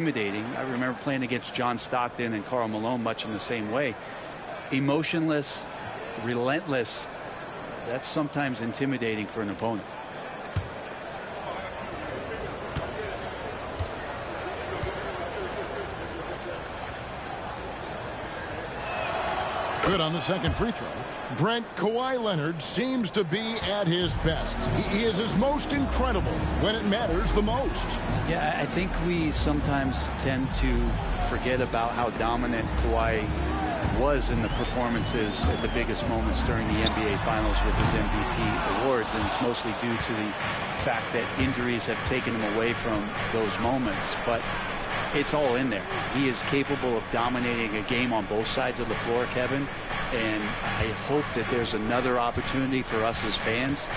Intimidating. I remember playing against John Stockton and Karl Malone much in the same way. Emotionless, relentless. That's sometimes intimidating for an opponent. Good on the second free throw. Kawhi Leonard seems to be at his best. He is his most incredible when it matters the most. Yeah, I think we sometimes tend to forget about how dominant Kawhi was in the performances at the biggest moments during the NBA Finals with his MVP awards, and it's mostly due to the fact that injuries have taken him away from those moments. But it's all in there. He is capable of dominating a game on both sides of the floor, Kevin. And I hope that there's another opportunity for us as fans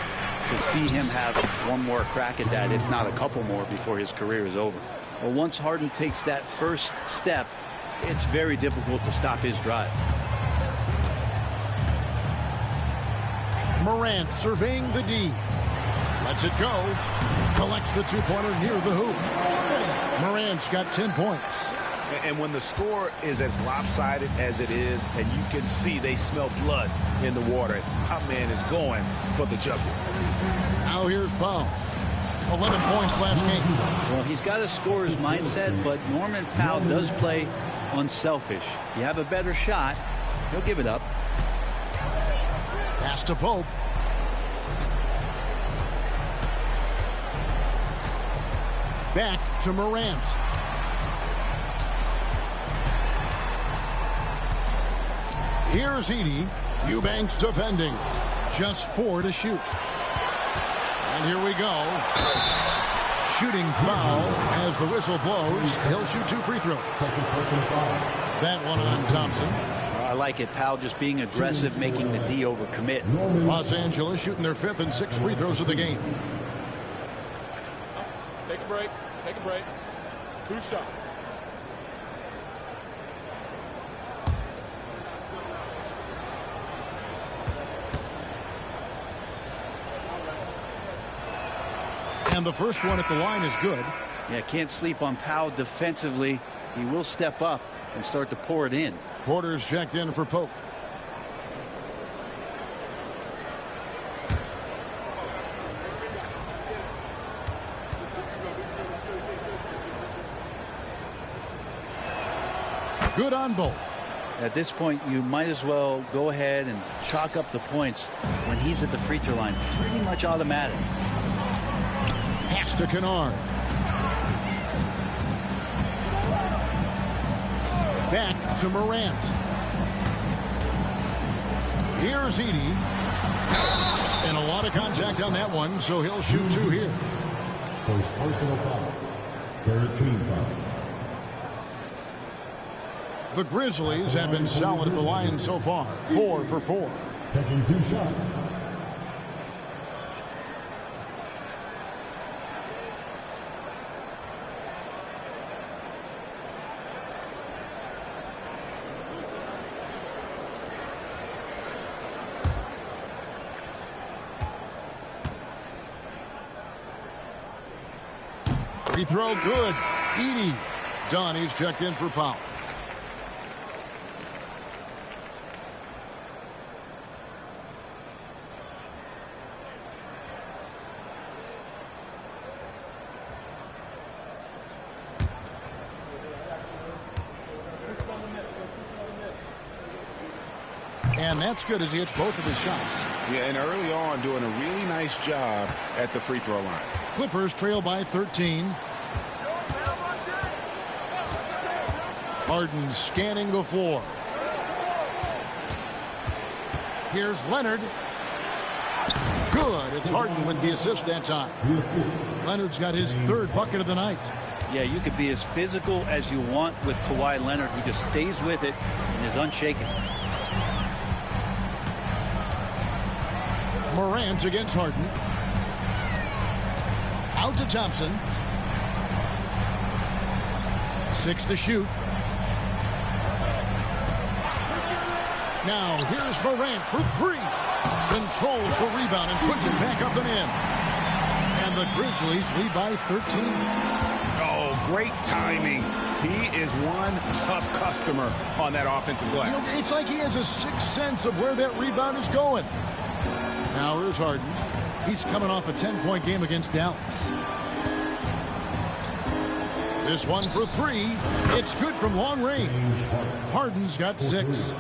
to see him have one more crack at that, if not a couple more, before his career is over. Well, once Harden takes that first step, it's very difficult to stop his drive. Morant surveying the D. Lets it go. Collects the two-pointer near the hoop. Morant's got 10 points. And when the score is as lopsided as it is, and you can see they smell blood in the water, my man is going for the jugular. Now here's Powell. 11 points last game. Well, he's got a scorer's mindset, but Norman Powell does play unselfish. You have a better shot, he'll give it up. Pass to Pope. Back to Morant. Here's Edey. Eubanks defending. Just 4 to shoot. And here we go. Shooting foul as the whistle blows. He'll shoot 2 free throws. That one on Thompson. I like it. Powell just being aggressive, making the D overcommit. Los Angeles shooting their 5th and 6th free throws of the game. Take a break. Take a break. 2 shots. And the first one at the line is good. Yeah, can't sleep on Powell defensively. He will step up and start to pour it in. Porter's checked in for Pope. Good on both. At this point, you might as well go ahead and chalk up the points when he's at the free throw line. Pretty much automatic. Pass to Kennard. Back to Morant. Here's Edey. And a lot of contact on that one, so he'll shoot 2 here. First personal foul. Third team foul. The Grizzlies have been solid at the line so far. 4 for 4. Taking 2 shots. Free throw good. Edey. Donnie's checked in for Powell. And that's good as he hits both of his shots. Yeah, and early on doing a really nice job at the free throw line. Clippers trail by 13. Harden scanning the floor. Here's Leonard. Good. It's Harden with the assist that time. Leonard's got his 3rd bucket of the night. Yeah, you could be as physical as you want with Kawhi Leonard. He just stays with it and is unshaken. Morant against Harden. Out to Thompson. 6 to shoot. Now here's Morant for 3. Controls the rebound and puts it back up and in. And the Grizzlies lead by 13. Oh, Great timing. He is one tough customer on that offensive glass. It's like he has a sixth sense of where that rebound is going. Now here's Harden. He's coming off a 10-point game against Dallas. This one for three. It's good from long range. Harden's got 6.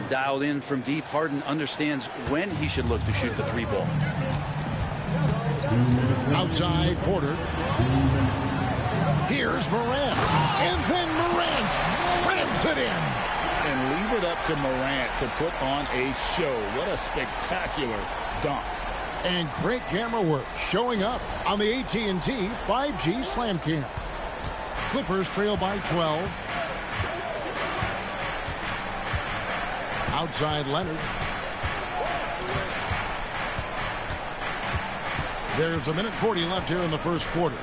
Dialed in from deep, Harden understands when he should look to shoot the 3-ball. Outside, Porter. Here's Morant. And then Morant rams it in. And leave it up to Morant to put on a show. What a spectacular dunk. And great camera work showing up on the AT&T 5G Slam Cam. Clippers trail by 12. Outside Leonard. There's 1:40 left here in the first quarter.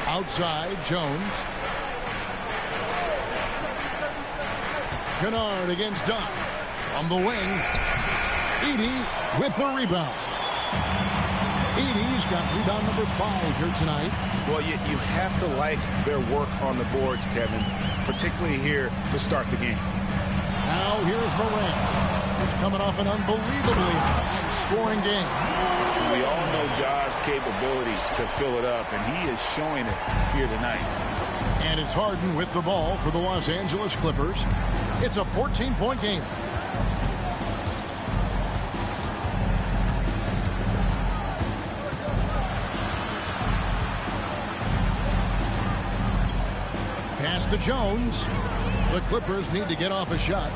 Outside Jones. Kennard against Dunn. From the wing. Edey with the rebound. Edey's got rebound number 5 here tonight. Well, you have to like their work on the boards, Kevin, particularly here to start the game. Now here's Morant. He's coming off an unbelievably high-scoring game. We all know Ja's capability to fill it up, and he is showing it here tonight. And it's Harden with the ball for the Los Angeles Clippers. It's a 14-point game. Pass to Jones. The Clippers need to get off a shot.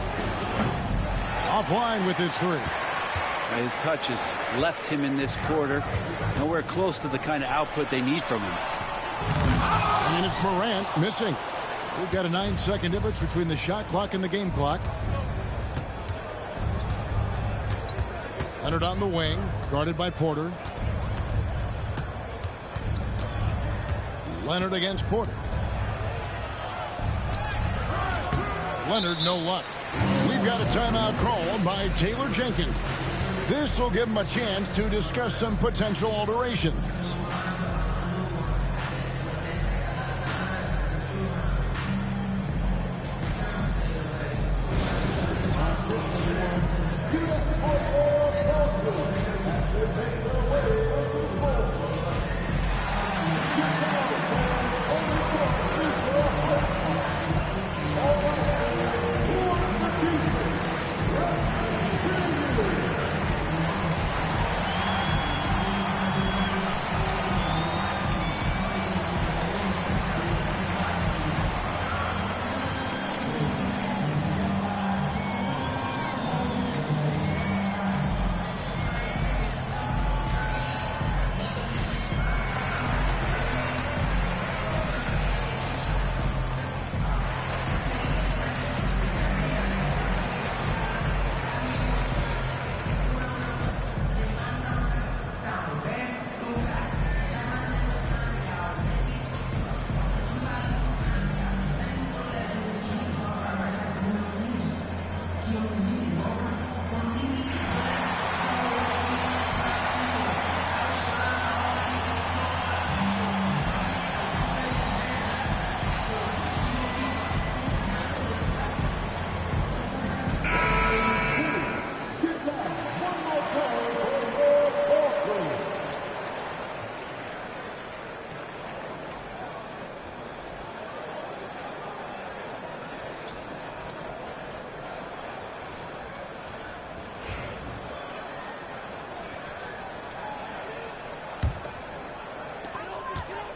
Offline with his 3. His touch has left him in this quarter. Nowhere close to the kind of output they need from him. And it's Morant missing. We've got a 9-second difference between the shot clock and the game clock. Leonard on the wing, guarded by Porter. Leonard against Porter. Leonard, no luck. We've got a timeout called by Taylor Jenkins. This will give him a chance to discuss some potential alterations.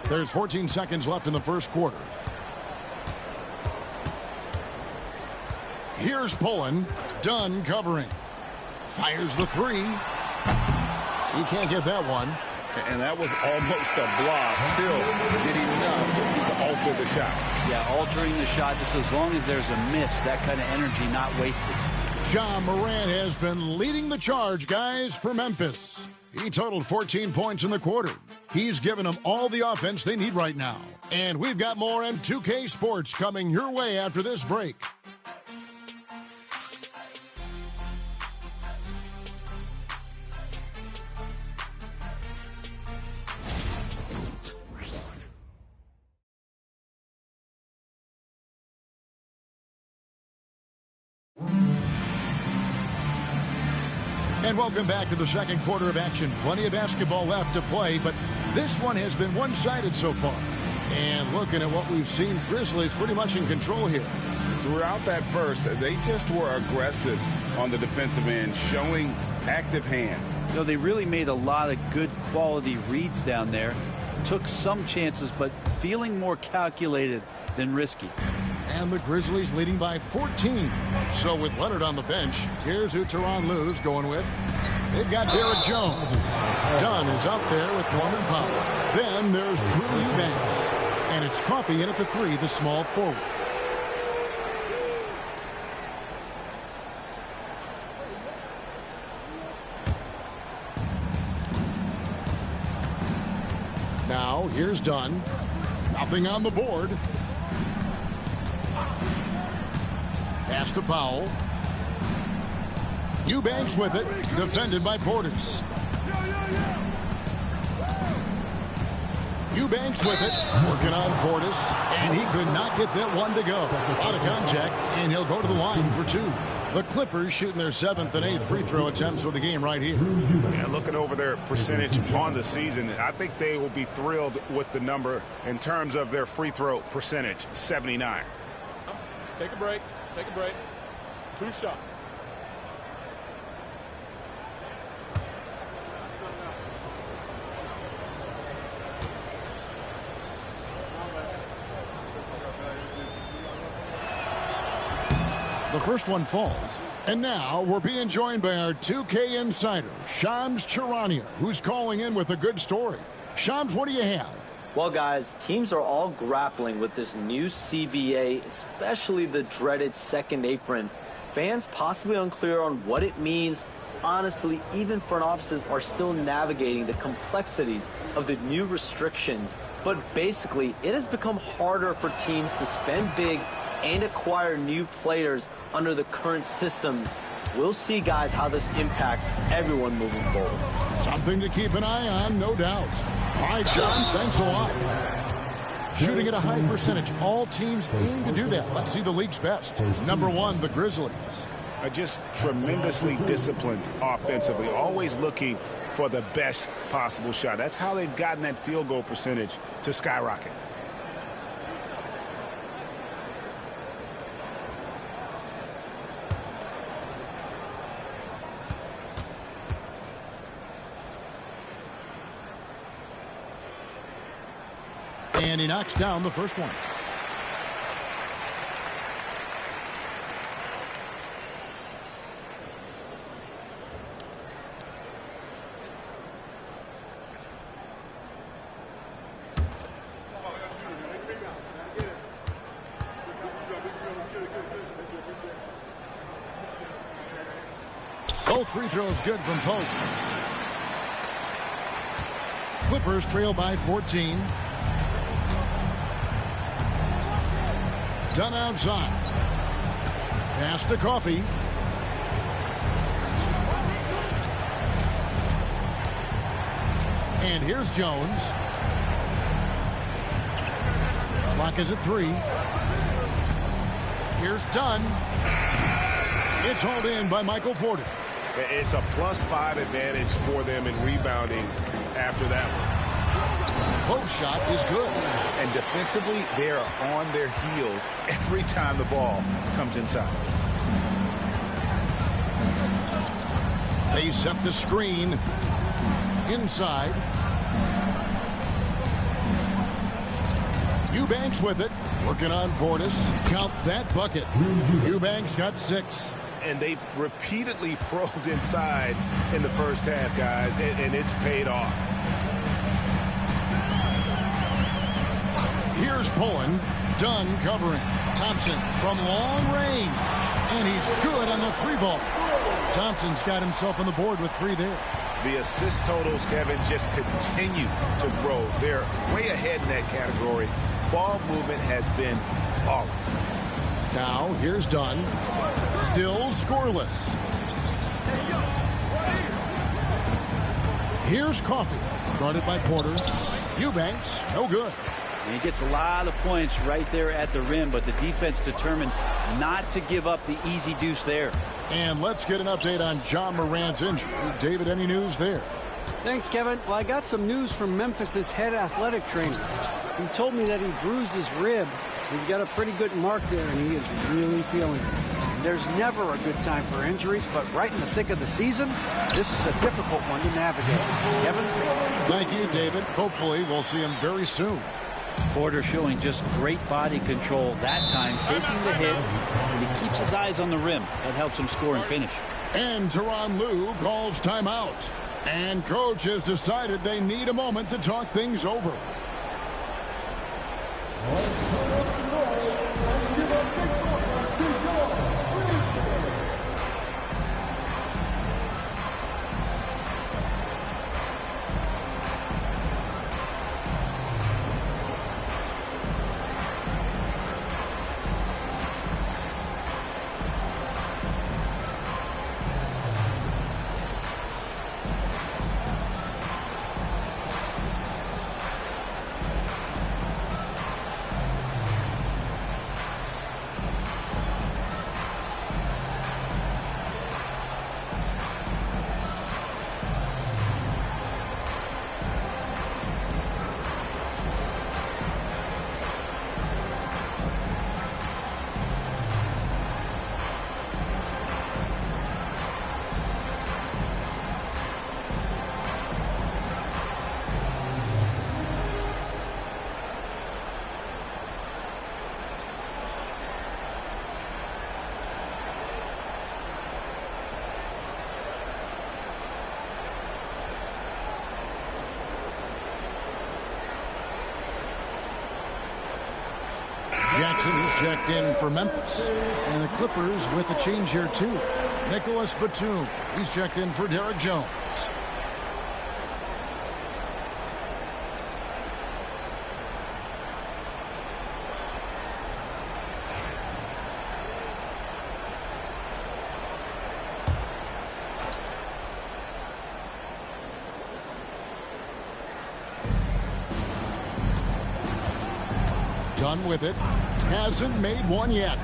There's 14 seconds left in the first quarter. Here's Pullen. Dunn covering. Fires the 3. He can't get that one. And that was almost a block. Still did enough to alter the shot. Yeah, altering the shot just as long as there's a miss. That kind of energy not wasted. Ja Morant has been leading the charge, guys, for Memphis. He totaled 14 points in the quarter. He's given them all the offense they need right now. And we've got more M2K Sports coming your way after this break. And welcome back to the second quarter of action. Plenty of basketball left to play, but this one has been one-sided so far. And looking at what we've seen, Grizzlies pretty much in control here. Throughout that first, they just were aggressive on the defensive end, showing active hands. You know, they really made a lot of good quality reads down there. Took some chances, but feeling more calculated than risky. And the Grizzlies leading by 14. So with Leonard on the bench, here's who Tyronn Lue's going with. They've got Derek Jones. Dunn is out there with Norman Powell. Then there's Drew Eubanks. And it's Coffey in at the 3, the small forward. Now, here's Dunn. Nothing on the board. Pass to Powell. Eubanks with it. Defended by Portis. Eubanks with it. Working on Portis. And he could not get that one to go. Out of contact. And he'll go to the line for 2. The Clippers shooting their 7th and 8th free throw attempts for the game right here. Yeah, looking over their percentage on the season, I think they will be thrilled with the number in terms of their free throw percentage, 79. Take a break. Take a break. 2 shots. The first one falls. And now we're being joined by our 2K insider, Shams Charania, who's calling in with a good story. Shams, what do you have? Well, guys, teams are all grappling with this new CBA, especially the dreaded second apron. Fans possibly unclear on what it means. Honestly, even front offices are still navigating the complexities of the new restrictions. But basically, it has become harder for teams to spend big and acquire new players under the current systems. We'll see, guys, how this impacts everyone moving forward. Something to keep an eye on, no doubt. All right, Johns, thanks a lot. Shooting at a high percentage. All teams aim to do that. Let's see the league's best. Number 1, the Grizzlies. Just tremendously disciplined offensively, always looking for the best possible shot. That's how they've gotten that field goal percentage to skyrocket. And he knocks down the first one. Both free throws good from Pope. Clippers trail by 14. Dunn outside. Pass to Coffey. And here's Jones. Clock is at 3. Here's Dunn. It's hauled in by Michael Porter. It's a +5 advantage for them in rebounding after that one. Post shot is good. And defensively, they are on their heels every time the ball comes inside. They set the screen inside. Eubanks with it. Working on Portis. Count that bucket. Eubanks got 6. And they've repeatedly probed inside in the first half, guys, and it's paid off. Here's Pullen. Dunn covering. Thompson from long range. And he's good on the 3-ball. Thompson's got himself on the board with 3 there. The assist totals, Kevin, just continue to grow. They're way ahead in that category. Ball movement has been flawless. Now, here's Dunn. Still scoreless. Here's Coffey. Guarded by Porter. Eubanks, no good. And he gets a lot of points right there at the rim, but the defense determined not to give up the easy deuce there. And let's get an update on John Morant's injury. David, any news there? Thanks, Kevin. Well, I got some news from Memphis's head athletic trainer. He told me that he bruised his rib. He's got a pretty good mark there, and he is really feeling it. There's never a good time for injuries, but right in the thick of the season, this is a difficult one to navigate. Kevin? Thank you, David. Hopefully, we'll see him very soon. Porter showing just great body control that time, taking the hit, and he keeps his eyes on the rim. That helps him score and finish. And Tyronn Lue calls timeout. And coach has decided they need a moment to talk things over. Jackson is checked in for Memphis. And the Clippers with a change here, too. Nicholas Batum. He's checked in for Derek Jones. Done with it. Hasn't made one yet.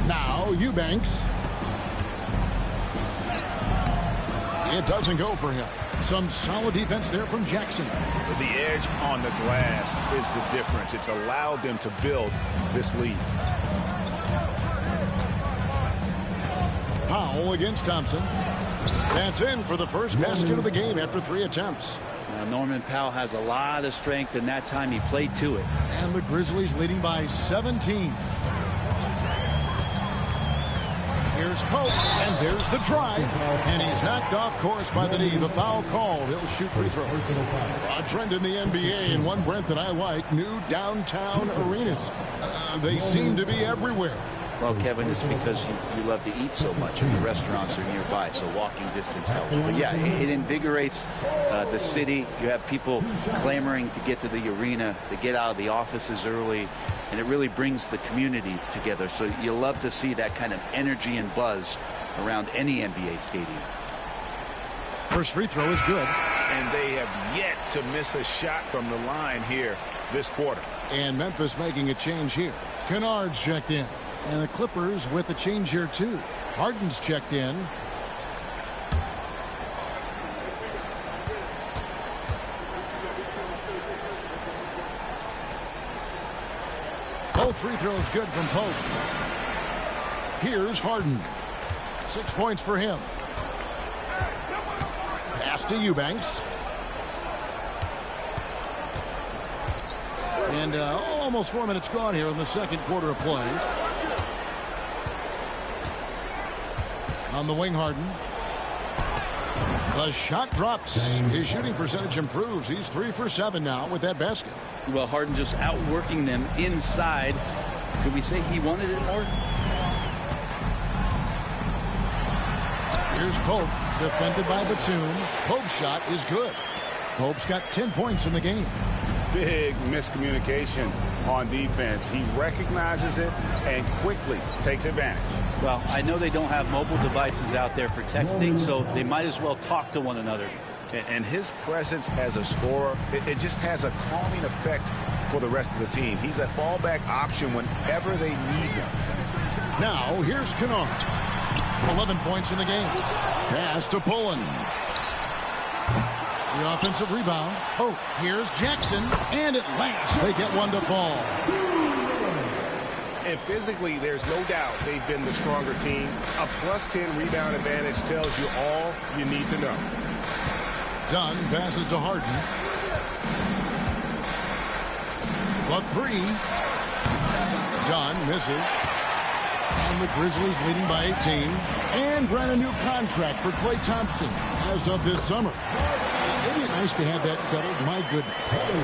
Now Eubanks. It doesn't go for him. Some solid defense there from Jackson. The edge on the glass is the difference. It's allowed them to build this lead. Powell against Thompson. That's in for the first basket of the game after 3 attempts. Now Norman Powell has a lot of strength, and that time he played to it. And the Grizzlies leading by 17. Here's Pope, and there's the drive. And he's knocked off course by the knee. The foul called. He'll shoot free throws. A trend in the NBA, and one, Brent, that I like, new downtown arenas. They seem to be everywhere. Well, Kevin, it's because you love to eat so much, and the restaurants are nearby, so walking distance helps. But yeah, it invigorates the city. You have people clamoring to get to the arena, to get out of the offices early, and it really brings the community together. So you love to see that kind of energy and buzz around any NBA stadium. First free throw is good. And they have yet to miss a shot from the line here this quarter. And Memphis making a change here. Kennard's checked in. And the Clippers with a change here, too. Harden's checked in. Both free throws good from Pope. Here's Harden. 6 points for him. Pass to Eubanks. And almost 4 minutes gone here in the second quarter of play. On the wing, Harden. The shot drops. His shooting percentage improves. He's 3 for 7 now with that basket. Well, Harden just outworking them inside. Could we say he wanted it more? Here's Pope, defended by Batum. Pope's shot is good. Pope's got 10 points in the game. Big miscommunication on defense. He recognizes it and quickly takes advantage. Well, I know they don't have mobile devices out there for texting, so they might as well talk to one another. And his presence as a scorer, it just has a calming effect for the rest of the team. He's a fallback option whenever they need him. Now, here's Kennard. 11 points in the game. Pass to Pullen. The offensive rebound. Oh, here's Jackson. And at last, they get one to fall. And physically, there's no doubt they've been the stronger team. A +10 rebound advantage tells you all you need to know. Dunn passes to Harden. The three. Dunn misses. And the Grizzlies leading by 18. And brand a new contract for Klay Thompson as of this summer. Isn't it nice to have that settled? My goodness.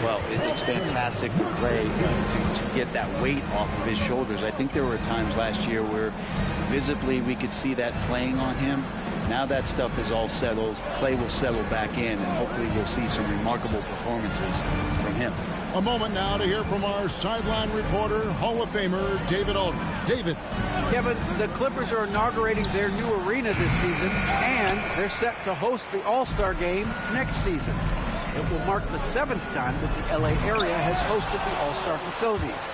Well, it's fantastic for Klay to get that weight off of his shoulders. I think there were times last year where visibly we could see that playing on him. Now that stuff is all settled. Klay will settle back in, and hopefully we'll see some remarkable performances from him. A moment now to hear from our sideline reporter, Hall of Famer David Aldridge. David. Kevin, the Clippers are inaugurating their new arena this season, and they're set to host the All-Star Game next season. It will mark the 7th time that the LA area has hosted the All-Star facilities.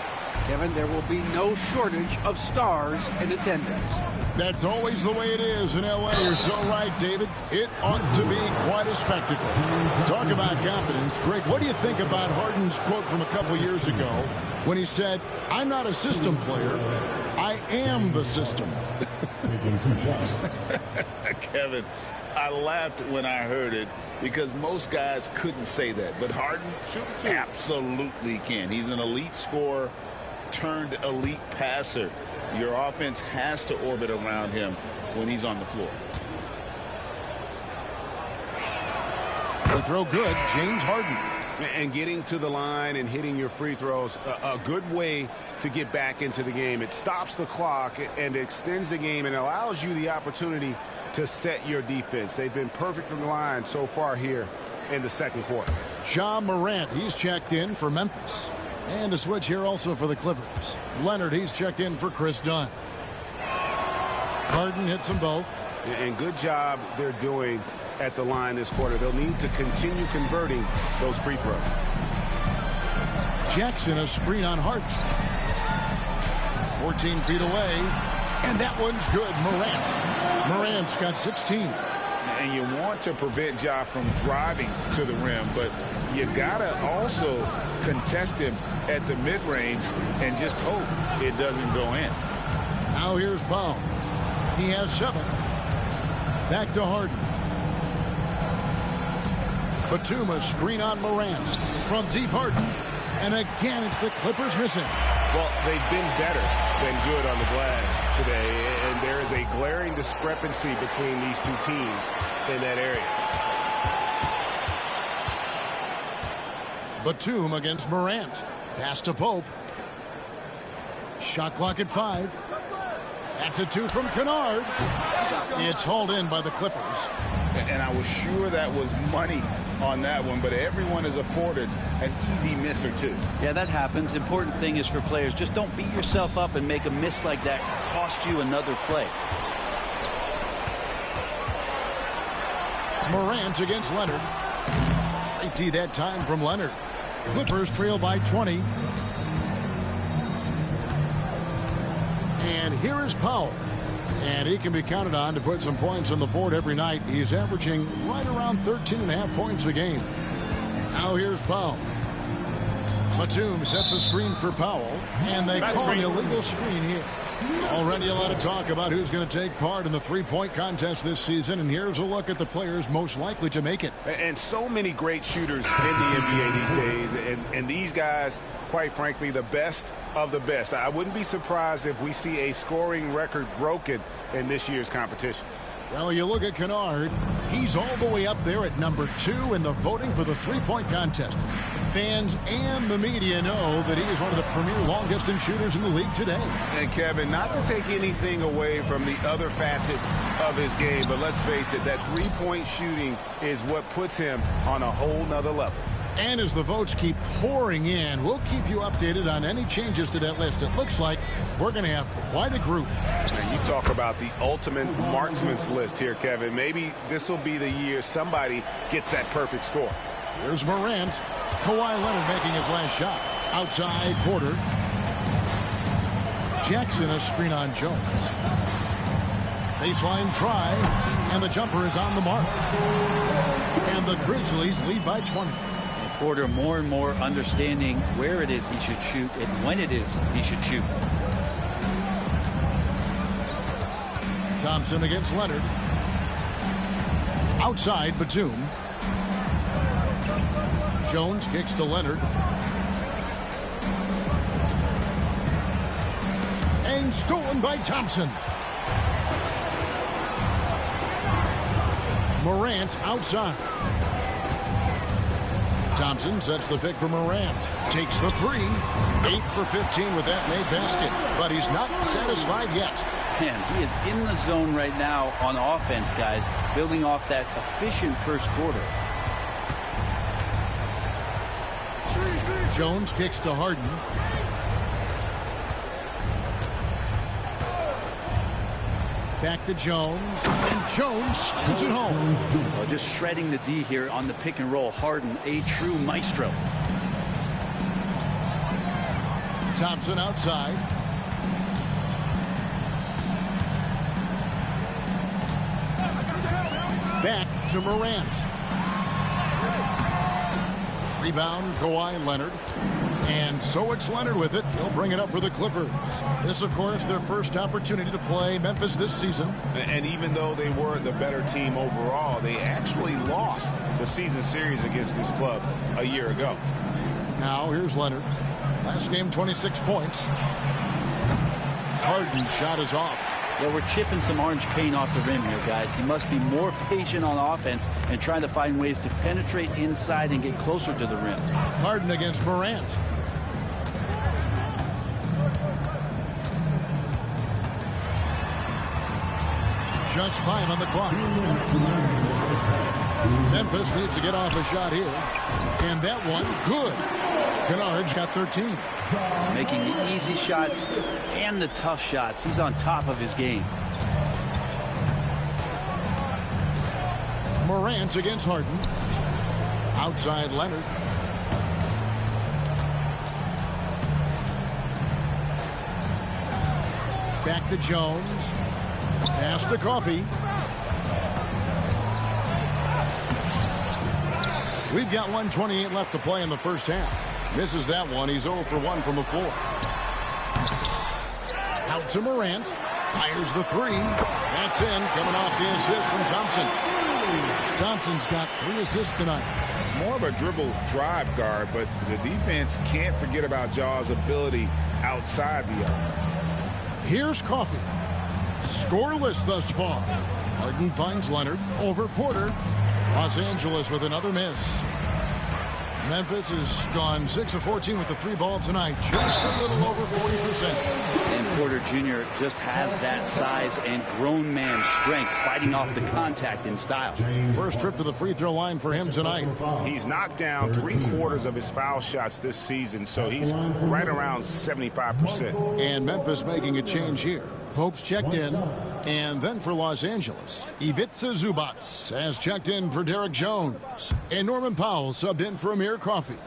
Kevin, there will be no shortage of stars in attendance. That's always the way it is in L.A. You're so right, David. It ought to be quite a spectacle. Talk about confidence. Greg, what do you think about Harden's quote from a couple years ago when he said, "I'm not a system player. I am the system." Kevin, I laughed when I heard it because most guys couldn't say that. But Harden absolutely can. He's an elite scorer turned elite passer. Your offense has to orbit around him when he's on the floor. The throw good, James Harden. And getting to the line and hitting your free throws, a good way to get back into the game. It stops the clock and extends the game and allows you the opportunity to set your defense. They've been perfect from the line so far here in the second quarter. Ja Morant, he's checked in for Memphis. And a switch here also for the Clippers. Leonard, he's checked in for Chris Dunn. Harden hits them both. And good job they're doing at the line this quarter. They'll need to continue converting those free throws. Jackson, a screen on Harden. 14 feet away. And that one's good. Morant's got 16. And you want to prevent Ja from driving to the rim, but you gotta also contest him at the mid-range and just hope it doesn't go in. Now here's Powell. He has 7. Back to Harden. Batum, a screen on Morant. From deep Harden. And again, it's the Clippers missing. Well, they've been better than good on the glass today, and there is a glaring discrepancy between these two teams in that area. Batum against Morant. Pass to Pope. Shot clock at 5. That's a 2 from Kennard. It's hauled in by the Clippers. And I was sure that was money on that one, but everyone is afforded an easy miss or two. Yeah, that happens. Important thing is for players, just don't beat yourself up and make a miss like that cost you another play. Morant against Leonard. Great D that time from Leonard. Clippers trail by 20. And here is Powell. And he can be counted on to put some points on the board every night. He's averaging right around 13.5 points a game. Now here's Powell. Batum sets a screen for Powell. And they call an illegal screen here. Already a lot of talk about who's going to take part in the three-point contest this season. And here's a look at the players most likely to make it. And so many great shooters in the NBA these days. And these guys, quite frankly, the best of the best. I wouldn't be surprised if we see a scoring record broken in this year's competition. Well, you look at Kennard. He's all the way up there at number 2 in the voting for the three-point contest. Fans and the media know that he is one of the premier long-distance shooters in the league today. And, Kevin, not to take anything away from the other facets of his game, but let's face it, that three-point shooting is what puts him on a whole nother level. And as the votes keep pouring in, we'll keep you updated on any changes to that list. It looks like we're going to have quite a group. And you talk about the ultimate marksman's list here, Kevin. Maybe this will be the year somebody gets that perfect score. Here's Morant. Kawhi Leonard making his last shot. Outside, Porter. Jackson, a screen on Jones. Baseline try, and the jumper is on the mark. And the Grizzlies lead by 20. And Porter more and more understanding where it is he should shoot and when it is he should shoot. Thompson against Leonard. Outside, Batum. Jones kicks to Leonard. And stolen by Thompson. Morant outside. Thompson sets the pick for Morant. Takes the three. 8 for 15 with that made basket. But he's not satisfied yet. Man, he is in the zone right now on offense, guys, building off that efficient first quarter. Jones kicks to Harden. Back to Jones, and Jones slams it home. Oh, just shredding the D here on the pick and roll. Harden, a true maestro. Thompson outside. Back to Morant. Rebound, Kawhi Leonard. And so it's Leonard with it. He'll bring it up for the Clippers. This, of course, their first opportunity to play Memphis this season. And even though they were the better team overall, they actually lost the season series against this club a year ago. Now here's Leonard. Last game, 26 points. Harden's shot is off. Well, we're chipping some orange paint off the rim here, guys. He must be more patient on offense and trying to find ways to penetrate inside and get closer to the rim. Harden against Morant. Just 5 on the clock. Memphis needs to get off a shot here. And that one, good. Kennard's got 13. Making the easy shots and the tough shots. He's on top of his game. Morant against Harden. Outside Leonard. Back to Jones. Pass to Coffee. We've got 1:28 left to play in the first half. Misses that one. He's 0 for 1 from the floor. Out to Morant. Fires the three. That's in. Coming off the assist from Thompson. Thompson's got 3 assists tonight. More of a dribble drive guard, but the defense can't forget about Jaw's ability outside the arc. Here's Coffee. Scoreless thus far. Harden finds Leonard over Porter. Los Angeles with another miss. Memphis has gone 6 of 14 with the 3 ball tonight. Just a little over 40%. And Porter Jr. just has that size and grown man strength, fighting off the contact in style. First trip to the free throw line for him tonight. He's knocked down 3/4 of his foul shots this season, so he's right around 75%. And Memphis making a change here. Pope's checked in. And then for Los Angeles, Ivica Zubac has checked in for Derek Jones. And Norman Powell subbed in for Amir Coffee.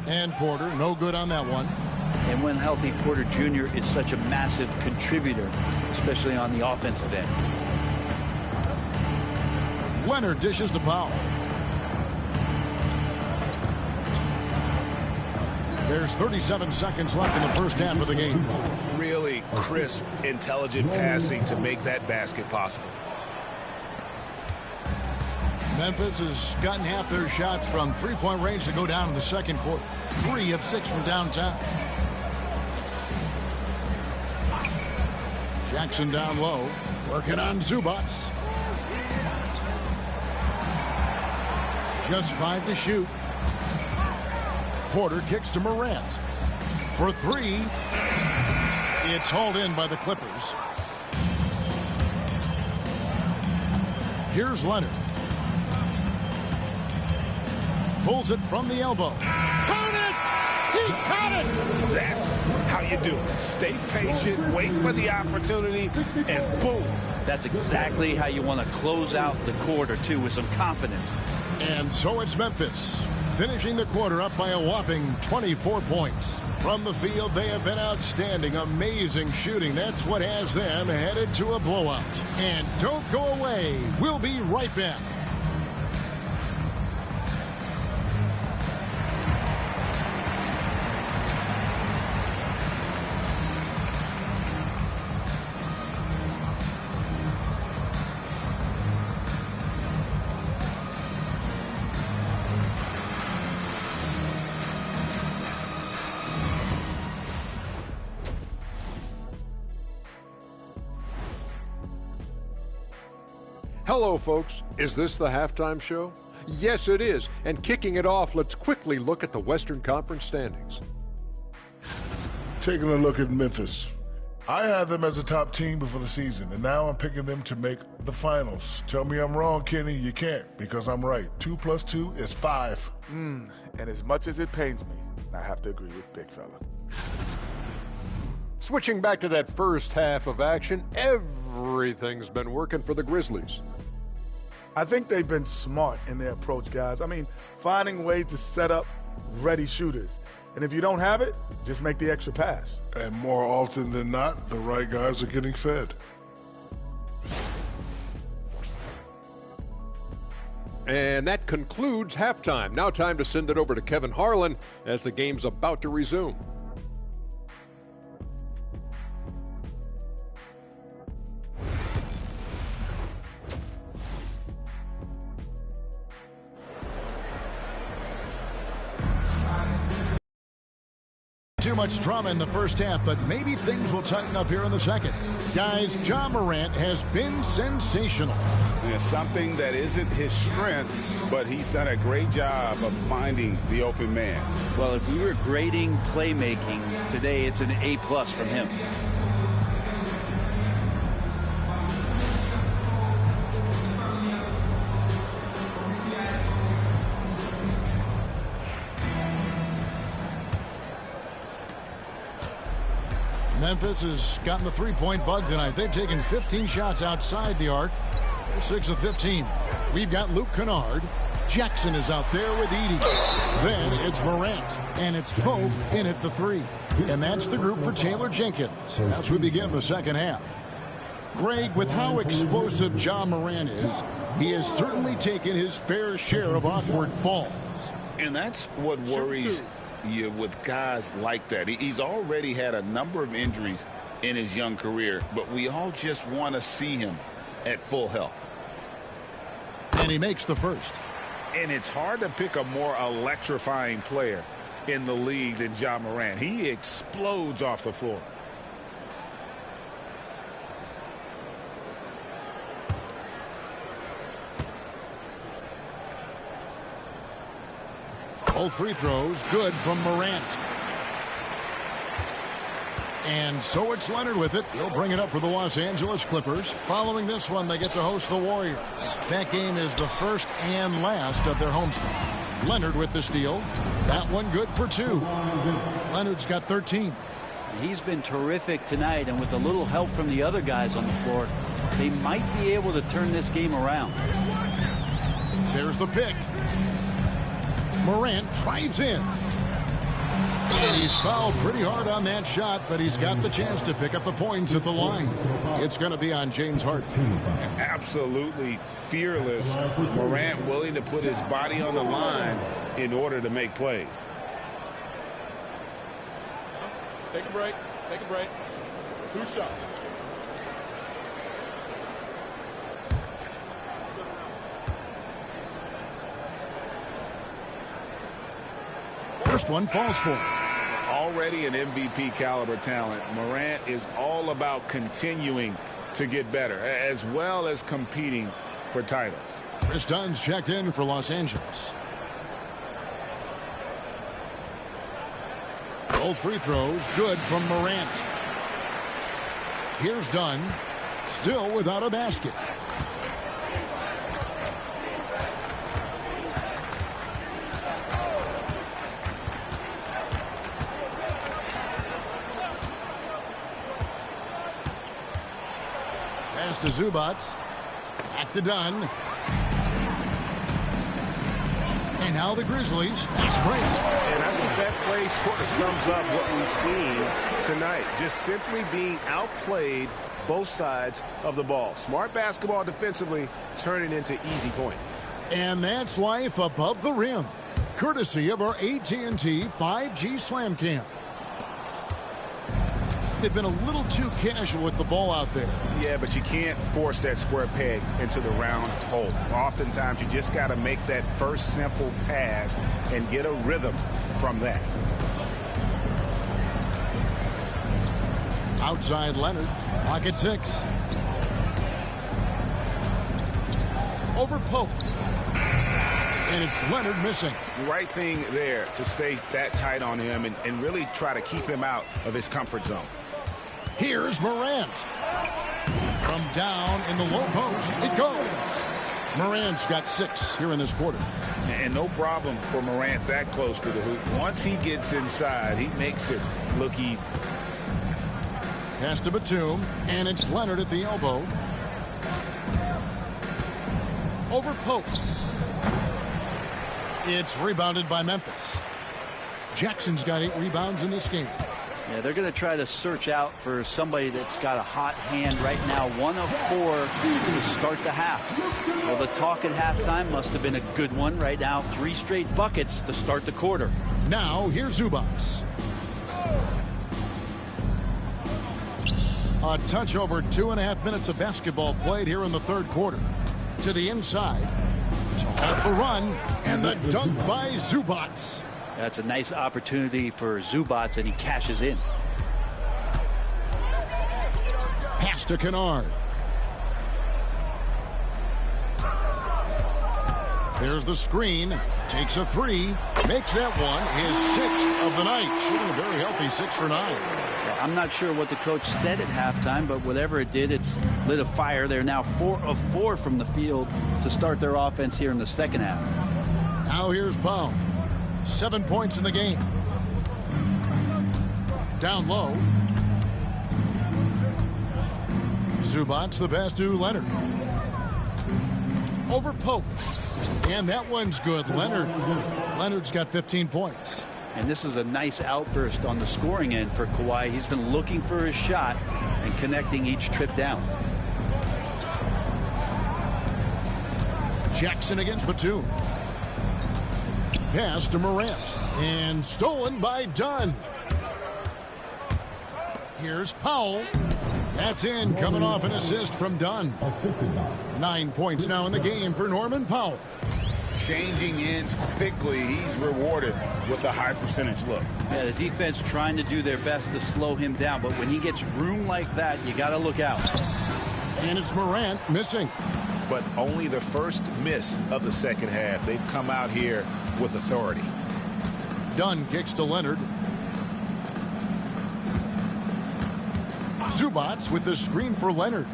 And Porter, no good on that one. And when healthy, Porter Jr. is such a massive contributor, especially on the offensive end. Leonard dishes to Powell. There's 37 seconds left in the first half of the game. Really crisp, intelligent passing to make that basket possible. Memphis has gotten half their shots from three-point range to go down in the second quarter. 3 of 6 from downtown. Jackson down low, working on Zubac. Just 5 to shoot. Porter kicks to Morant. For 3. It's hauled in by the Clippers. Here's Leonard. Pulls it from the elbow. Count it! He caught it! That's how you do it. Stay patient, wait for the opportunity, and boom. That's exactly how you want to close out the quarter, too, with some confidence. And so it's Memphis, finishing the quarter up by a whopping 24 points. From the field, they have been outstanding, amazing shooting. That's what has them headed to a blowout. And don't go away. We'll be right back. Hello, folks. Is this the halftime show? Yes, it is. And kicking it off, let's quickly look at the Western Conference standings. Taking a look at Memphis. I had them as a top team before the season, and now I'm picking them to make the finals. Tell me I'm wrong, Kenny. You can't, because I'm right. 2 + 2 is 5. And as much as it pains me, I have to agree with Big Fella. Switching back to that first half of action, everything's been working for the Grizzlies. I think they've been smart in their approach, guys. I mean, finding ways to set up ready shooters. And if you don't have it, just make the extra pass. And more often than not, the right guys are getting fed. And that concludes halftime. Now time to send it over to Kevin Harlan as the game's about to resume. Too much drama in the first half, but maybe things will tighten up here in the second. Guys, Ja Morant has been sensational. It's something that isn't his strength, but he's done a great job of finding the open man. Well, if we were grading playmaking today, it's an A+ from him. Memphis has gotten the three-point bug tonight. They've taken 15 shots outside the arc. They're 6 of 15. We've got Luke Kennard. Jackson is out there with Edey. Then it's Morant. And it's Pope in at the 3. And that's the group for Taylor Jenkins as we begin the second half. Greg, with how explosive Ja Morant is, he has certainly taken his fair share of awkward falls. And that's what worries you with guys like that. He's already had a number of injuries in his young career, but we all just want to see him at full health. And he makes the first. And it's hard to pick a more electrifying player in the league than Ja Morant. He explodes off the floor. Both free throws good from Morant. And so it's Leonard with it. He'll bring it up for the Los Angeles Clippers. Following this one, they get to host the Warriors. That game is the first and last of their homestand. Leonard with the steal. That one good for 2. Leonard's got 13. He's been terrific tonight, and with a little help from the other guys on the floor, they might be able to turn this game around. There's the pick. Morant drives in. And he's fouled pretty hard on that shot, but he's got the chance to pick up the points at the line. It's going to be on James Harden. Absolutely fearless. Morant willing to put his body on the line in order to make plays. Take a break. Take a break. 2 shots. First one falls for him. Already an MVP caliber talent, Morant is all about continuing to get better, as well as competing for titles. Chris Dunn's checked in for Los Angeles. Both free throws good from Morant. Here's Dunn, still without a basket. Pass to Zubats. Back to Dunn. And now the Grizzlies. Fast break. And I think that play sort of sums up what we've seen tonight. Just simply being outplayed both sides of the ball. Smart basketball defensively, turning into easy points. And that's life above the rim. Courtesy of our AT&T 5G Slam Cam. They've been a little too casual with the ball out there. Yeah, but you can't force that square peg into the round hole. Oftentimes, you just got to make that first simple pass and get a rhythm from that. Outside Leonard. Pocket 6. Over Pope. And it's Leonard missing. The right thing there to stay that tight on him and really try to keep him out of his comfort zone. Here's Morant. From down in the low post, it goes. Morant's got 6 here in this quarter. And no problem for Morant that close to the hoop. Once he gets inside, he makes it look easy. Pass to Batum, and it's Leonard at the elbow. Over Pope. It's rebounded by Memphis. Jackson's got 8 rebounds in this game. Yeah, they're going to try to search out for somebody that's got a hot hand right now. 1 of 4 to start the half. Well, the talk at halftime must have been a good one. Right now, 3 straight buckets to start the quarter. Now, here's Zubats. A touch over 2.5 minutes of basketball played here in the third quarter. To the inside. Off the run. And the dunk by Zubats. That's a nice opportunity for Zubats, and he cashes in. Pass to Kennard. There's the screen. Takes a 3. Makes that one his 6th of the night. Shooting a very healthy 6 for 9. I'm not sure what the coach said at halftime, but whatever it did, it's lit a fire. They're now 4 of 4 from the field to start their offense here in the second half. Now here's Powell. 7 points in the game. Down low. Zubats the pass to Leonard. Over Pope. And that one's good. Leonard's got 15 points. And this is a nice outburst on the scoring end for Kawhi. He's been looking for his shot and connecting each trip down. Jackson against Batum. Pass to Morant. And stolen by Dunn. Here's Powell. That's in, coming off an assist from Dunn. 9 points now in the game for Norman Powell. Changing ends quickly. He's rewarded with a high percentage look. Yeah, the defense trying to do their best to slow him down, but when he gets room like that, you got to look out. And it's Morant missing. But only the first miss of the second half. They've come out here with authority. Dunn kicks to Leonard. Zubats with the screen for Leonard.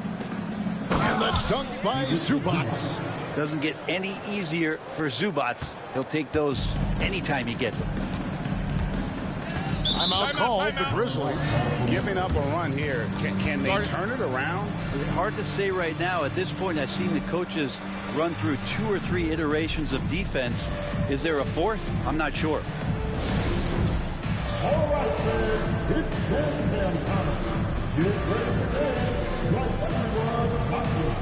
And the dunk by Zubats. Doesn't get any easier for Zubats. He'll take those anytime he gets them. Timeout called the Grizzlies. Giving up a run here. Can they turn it around? It's hard to say right now. At this point, I've seen the coaches run through 2 or 3 iterations of defense. Is there a 4th? I'm not sure. All right, fans, it's game time. Get ready to dance like everyone's watching.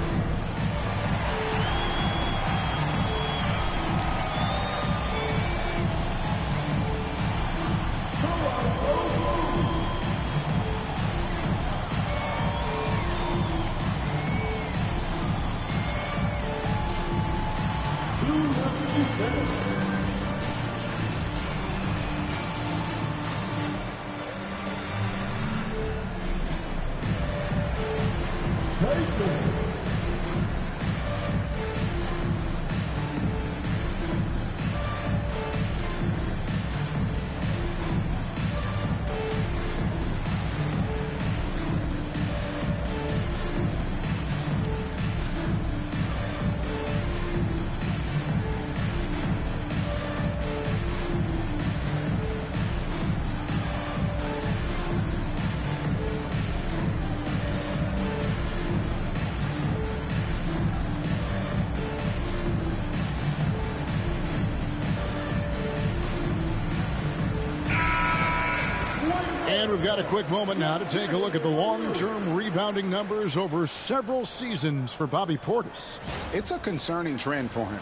And we've got a quick moment now to take a look at the long-term rebounding numbers over several seasons for Bobby Portis. It's a concerning trend for him.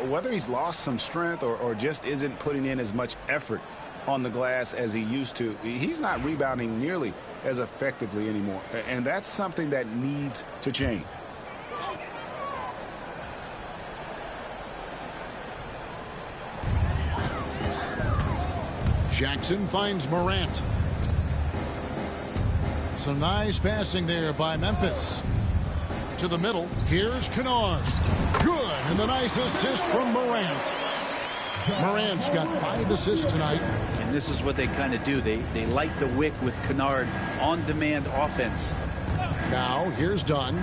Whether he's lost some strength or just isn't putting in as much effort on the glass as he used to, he's not rebounding nearly as effectively anymore. And that's something that needs to change. Jackson finds Morant. Some nice passing there by Memphis. To the middle. Here's Kennard. Good. And the nice assist from Morant. Morant's got 5 assists tonight. And this is what they kind of do. They light the wick with Kennard on-demand offense. Now, here's Dunn.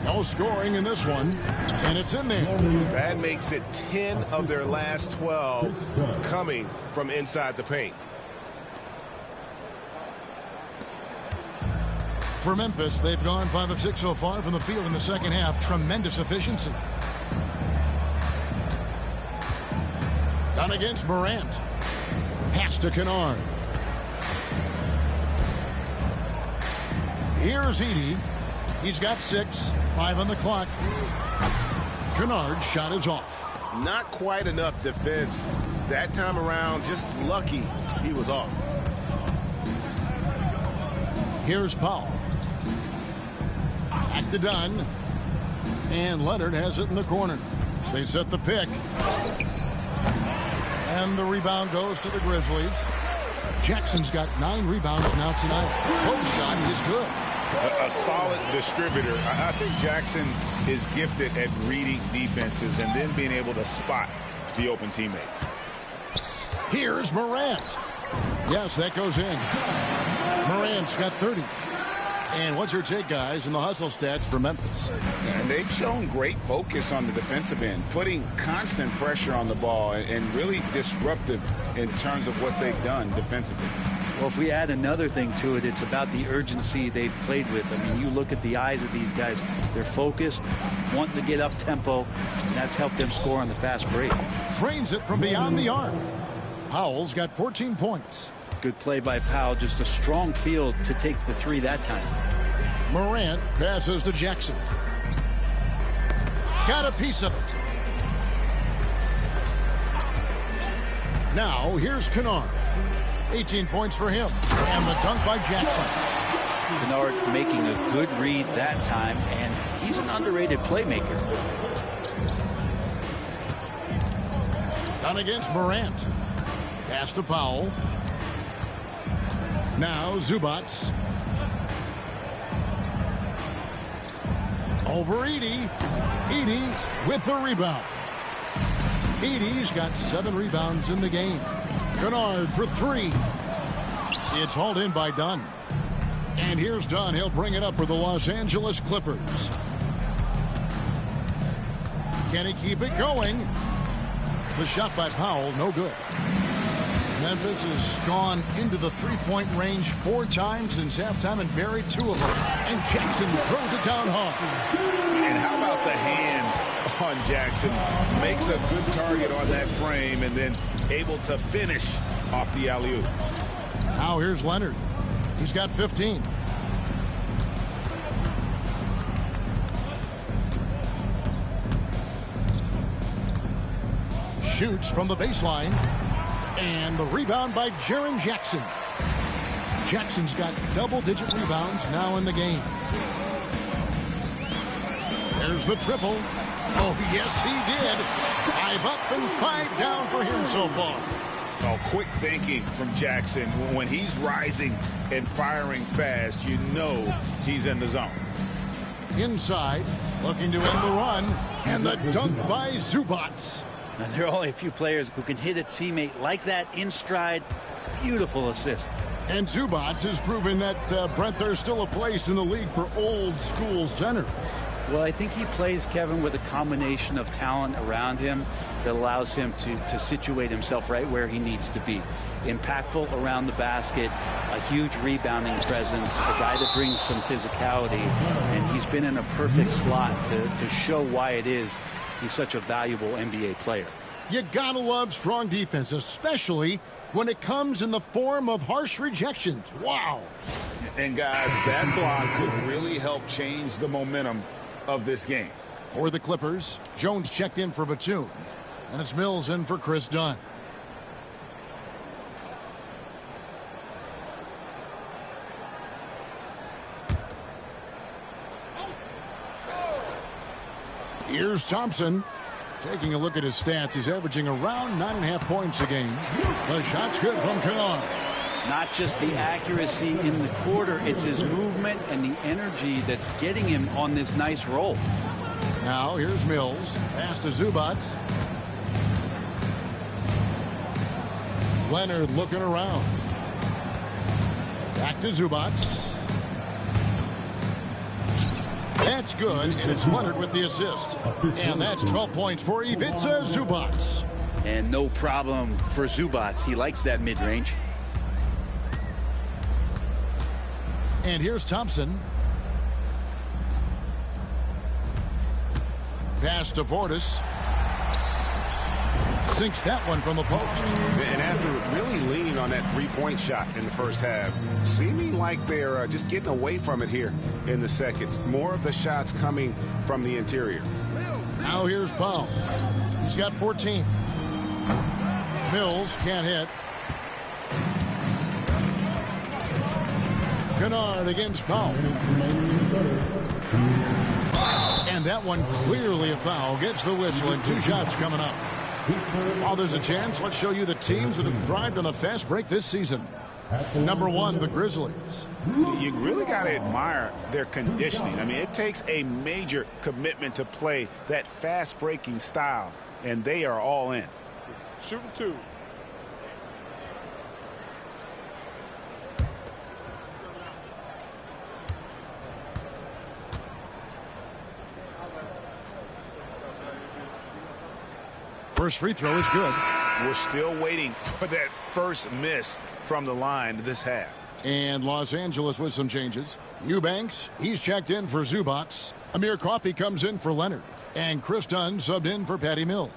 No scoring in this one. And it's in there. That makes it 10 of their last 12 coming from inside the paint. For Memphis, they've gone 5 of 6 so far from the field in the second half. Tremendous efficiency. Done against Morant. Pass to Kennard. Here's Edey. He's got 6. 5 on the clock. Kennard's shot is off. Not quite enough defense that time around. Just lucky he was off. Here's Powell. Back to Dunn. And Leonard has it in the corner. They set the pick. And the rebound goes to the Grizzlies. Jackson's got 9 rebounds now tonight. Post shot is good. A solid distributor. I think Jackson is gifted at reading defenses and then being able to spot the open teammate. Here's Morant. Yes, that goes in. Morant's got 30. And what's your take, guys, in the hustle stats for Memphis? And they've shown great focus on the defensive end, putting constant pressure on the ball and really disruptive in terms of what they've done defensively. Well, if we add another thing to it, it's about the urgency they've played with. I mean, you look at the eyes of these guys. They're focused, wanting to get up tempo, and that's helped them score on the fast break. Drains it from beyond the arc. Powell's got 14 points. Good play by Powell. Just a strong field to take the 3 that time. Morant passes to Jackson. Got a piece of it. Now, here's Kennard. 18 points for him. And the dunk by Jackson. Kennard making a good read that time, and he's an underrated playmaker. Done against Morant. Pass to Powell. Now Zubac. Over Edey. Edey with the rebound. Edey's got 7 rebounds in the game. Kennard for 3. It's hauled in by Dunn. And here's Dunn. He'll bring it up for the Los Angeles Clippers. Can he keep it going? The shot by Powell, no good. Memphis has gone into the 3-point range 4 times since halftime and buried 2 of them. And Jackson throws it down hard. And how about the hands on Jackson? Makes a good target on that frame and then able to finish off the alley-oop. Now here's Leonard. He's got 15. Shoots from the baseline. And the rebound by Jaren Jackson. Jackson's got double-digit rebounds now in the game. There's the triple. Oh, yes, he did. 5 up and 5 down for him so far. Oh, quick thinking from Jackson. When he's rising and firing fast, you know he's in the zone. Inside, looking to end the run. And the dunk by Zubac. There are only a few players who can hit a teammate like that in stride. Beautiful assist. And Zubac has proven that, Brent, there's still a place in the league for old-school centers. Well, I think he plays, Kevin, with a combination of talent around him that allows him to situate himself right where he needs to be. Impactful around the basket, a huge rebounding presence, a guy that brings some physicality, and he's been in a perfect slot to show why it is he's such a valuable NBA player. You gotta love strong defense, especially when it comes in the form of harsh rejections. Wow. And guys, that block could really help change the momentum of this game. For the Clippers, Jones checked in for Batum. And it's Mills in for Chris Dunn. Here's Thompson. Taking a look at his stats, he's averaging around 9.5 points a game. The shot's good from Kennard. Not just the accuracy in the quarter, it's his movement and the energy that's getting him on this nice roll. Now here's Mills. Pass to Zubac. Leonard looking around. Back to Zubac. That's good, and it's Leonard with the assist. And that's 12 points for Ivica Zubac. And no problem for Zubac. He likes that mid-range. And here's Thompson. Pass to Portis. Sinks that one from the post. And after really leaning on that three-point shot in the first half, seeming like they're just getting away from it here in the second. More of the shots coming from the interior. Now here's Powell. He's got 14. Mills can't hit. Kennard against Powell. And that one clearly a foul. Gets the whistle and 2 shots coming up. While there's a chance, let's show you the teams that have thrived on the fast break this season. Number 1, the Grizzlies. You really got to admire their conditioning. I mean, it takes a major commitment to play that fast-breaking style, and they are all in. Shooting 2. First free throw is good. We're still waiting for that first miss from the line this half. And Los Angeles with some changes. Eubanks, he's checked in for Zubac. Amir Coffey comes in for Leonard. And Chris Dunn subbed in for Patty Mills.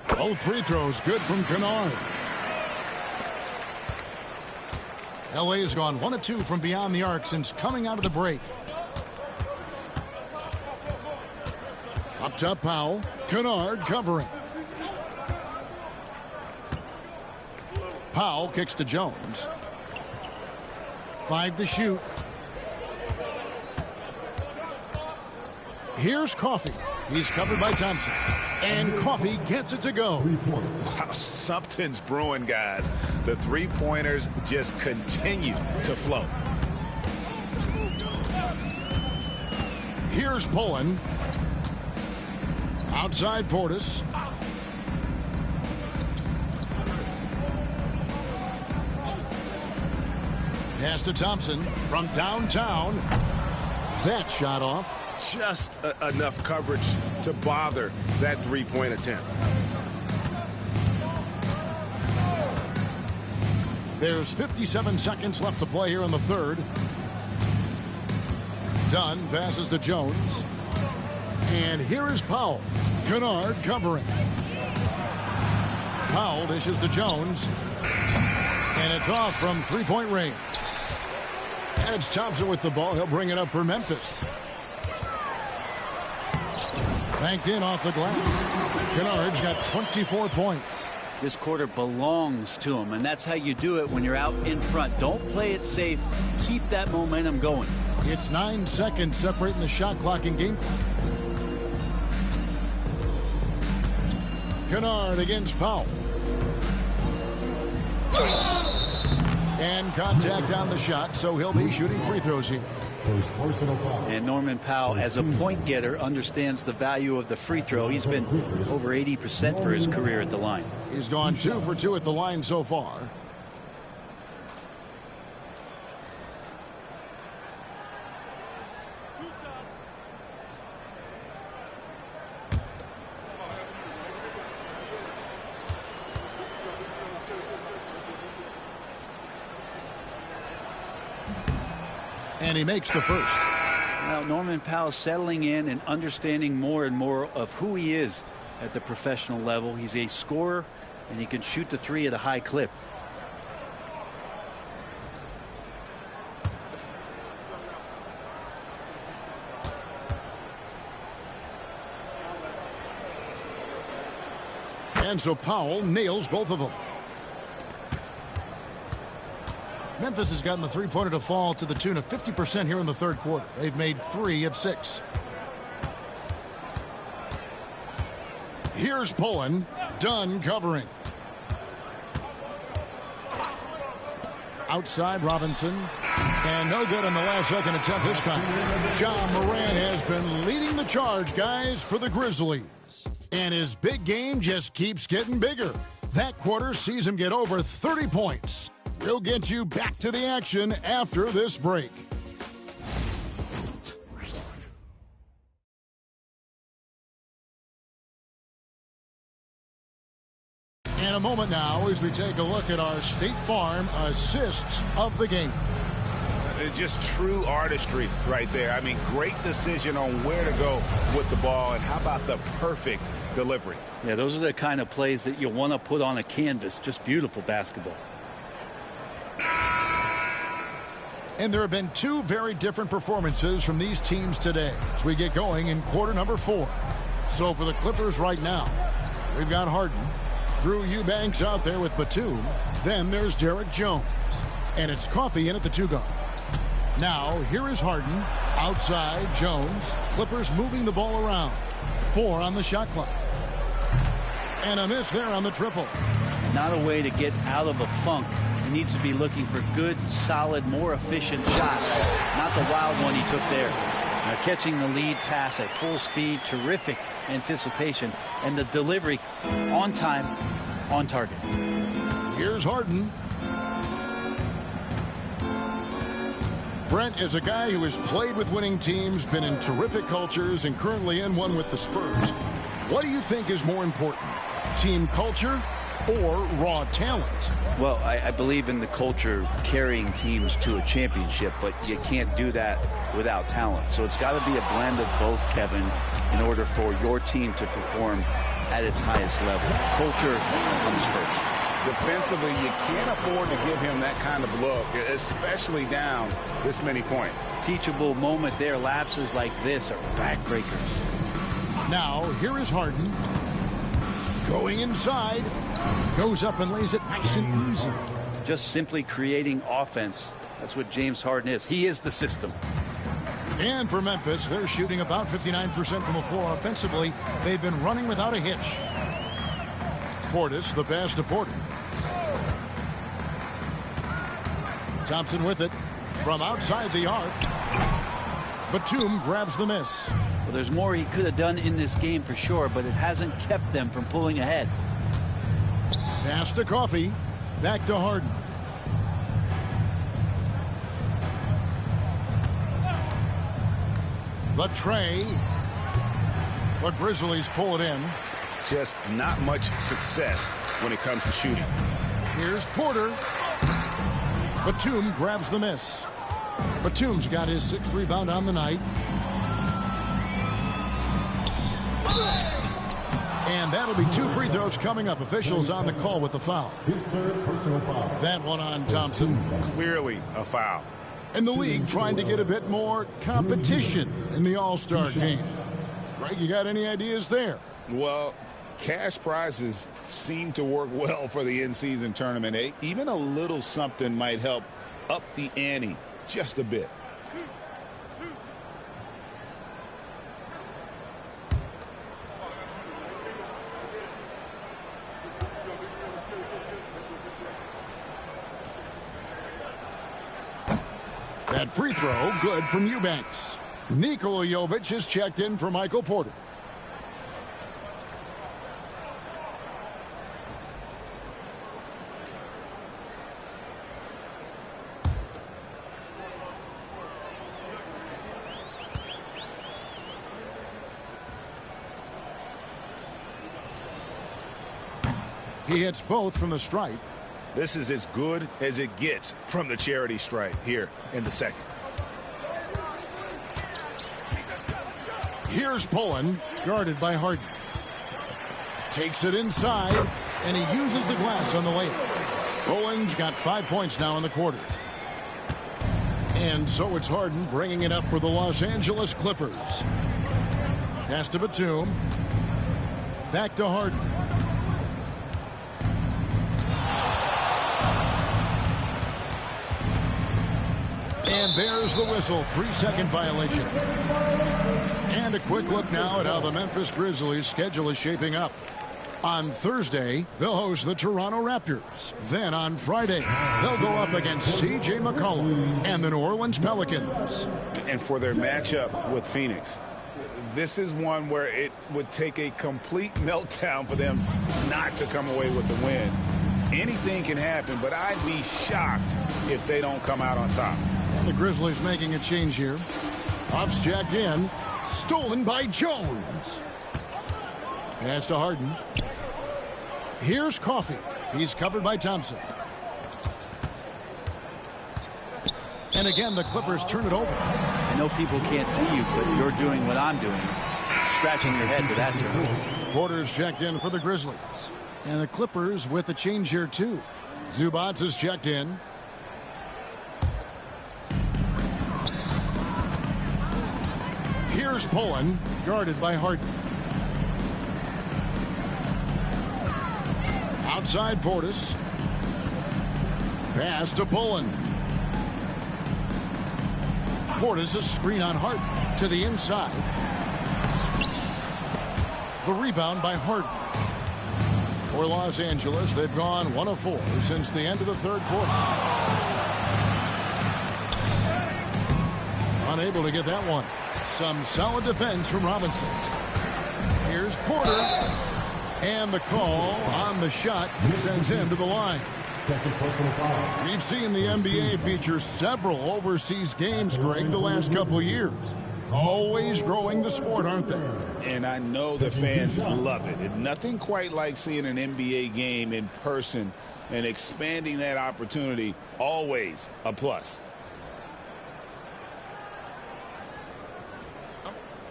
Both free throws good from Kennard. LA has gone 1 of 2 from beyond the arc since coming out of the break. Up top, Powell. Kennard covering. Powell kicks to Jones. 5 to shoot. Here's Coffey. He's covered by Thompson. And Coffey gets it to go. Wow, something's brewing, guys. The three-pointers just continue to flow. Here's Pullen. Outside Portis. Pass to Thompson from downtown. That shot off. Just enough coverage to bother that three-point attempt. There's 57 seconds left to play here in the third. Dunn passes to Jones. And here is Powell. Kennard covering. Powell dishes to Jones. And it's off from three-point range. And it's Thompson with the ball. He'll bring it up for Memphis. Banked in off the glass. Kennard's got 24 points. This quarter belongs to him, and that's how you do it when you're out in front. Don't play it safe. Keep that momentum going. It's 9 seconds separating the shot clock and game clock. Kennard against Powell. And contact on the shot, so he'll be shooting free throws here. And Norman Powell, as a point getter, understands the value of the free throw. He's been over 80% for his career at the line. He's gone 2 for 2 at the line so far. And he makes the first. Now, Norman Powell settling in and understanding more and more of who he is at the professional level. He's a scorer, and he can shoot the three at a high clip. And so Powell nails both of them. Memphis has gotten the three-pointer to fall to the tune of 50% here in the third quarter. They've made 3 of 6. Here's Pullen, done covering. Outside Robinson, and no good on the last second attempt this time. John Moran has been leading the charge, guys, for the Grizzlies. And his big game just keeps getting bigger. That quarter sees him get over 30 points. We'll get you back to the action after this break. In a moment now, as we take a look at our State Farm assists of the game. It's just true artistry right there. I mean, great decision on where to go with the ball, and how about the perfect delivery? Yeah, those are the kind of plays that you want to put on a canvas. Just beautiful basketball. And there have been 2 very different performances from these teams today as we get going in quarter number 4. So for the Clippers right now, we've got Harden. Drew Eubanks out there with Batum. Then there's Derek Jones. And it's Coffey in at the 2-guard. Now, here is Harden. Outside, Jones. Clippers moving the ball around. 4 on the shot clock. And a miss there on the triple. Not a way to get out of a funk. He needs to be looking for good, solid, more efficient shots. Not the wild one he took there. Now catching the lead pass at full speed. Terrific anticipation. And the delivery on time, on target. Here's Harden. Brent is a guy who has played with winning teams, been in terrific cultures, and currently in one with the Spurs. What do you think is more important, team culture or raw talent? Well, I believe in the culture carrying teams to a championship, but you can't do that without talent. So it's got to be a blend of both, Kevin, in order for your team to perform at its highest level. Culture comes first. Defensively, you can't afford to give him that kind of look, especially down this many points. Teachable moment there. Lapses like this are backbreakers. Now, here is Harden. Going inside. Goes up and lays it nice and easy. Just simply creating offense. That's what James Harden is. He is the system. And for Memphis, they're shooting about 59% from the floor offensively. They've been running without a hitch. Portis, the pass to Porter. Thompson with it from outside the arc. Batum grabs the miss. Well, there's more he could have done in this game for sure, but it hasn't kept them from pulling ahead. Pass to Coffey. Back to Harden. The tray. The Grizzlies pull it in. Just not much success when it comes to shooting. Here's Porter. Batum grabs the miss. Batum's got his 6th rebound on the night. And that'll be 2 free throws coming up. Officials on the call with the foul. His third personal foul. That one on Thompson. Clearly a foul. And the league trying to get a bit more competition in the All-Star game. Greg, you got any ideas there? Well, cash prizes seem to work well for the in-season tournament. Even a little something might help up the ante just a bit. That free throw good from Eubanks. Nikola Jovic is checked in for Michael Porter. He hits both from the stripe. This is as good as it gets from the charity stripe here in the second. Here's Pullen, guarded by Harden. Takes it inside, and he uses the glass on the layup. Pullen's got 5 points now in the quarter. And so it's Harden bringing it up for the Los Angeles Clippers. Pass to Batum. Back to Harden. And there's the whistle. 3-second violation. And a quick look now at how the Memphis Grizzlies' schedule is shaping up. On Thursday, they'll host the Toronto Raptors. Then on Friday, they'll go up against C.J. McCollum and the New Orleans Pelicans. And for their matchup with Phoenix, this is one where it would take a complete meltdown for them not to come away with the win. Anything can happen, but I'd be shocked if they don't come out on top. And the Grizzlies making a change here. Puffs jacked in. Stolen by Jones. Pass to Harden. Here's Coffey. He's covered by Thompson. And again, the Clippers turn it over. I know people can't see you, but you're doing what I'm doing. Scratching your head to that turn. Porter's checked in for the Grizzlies. And the Clippers with a change here, too. Zubats is checked in. Here's Pullen, guarded by Harden. Outside Portis. Pass to Pullen. Portis a screen on Harden to the inside. The rebound by Harden. For Los Angeles, they've gone 1 of 4 since the end of the third quarter. Unable to get that one. Some solid defense from Robinson. Here's Porter. And the call on the shot sends him to the line. Second personal foul. We've seen the NBA feature several overseas games, Greg, the last couple of years. Always growing the sport, aren't they? And I know the fans love it. And nothing quite like seeing an NBA game in person and expanding that opportunity. Always a plus.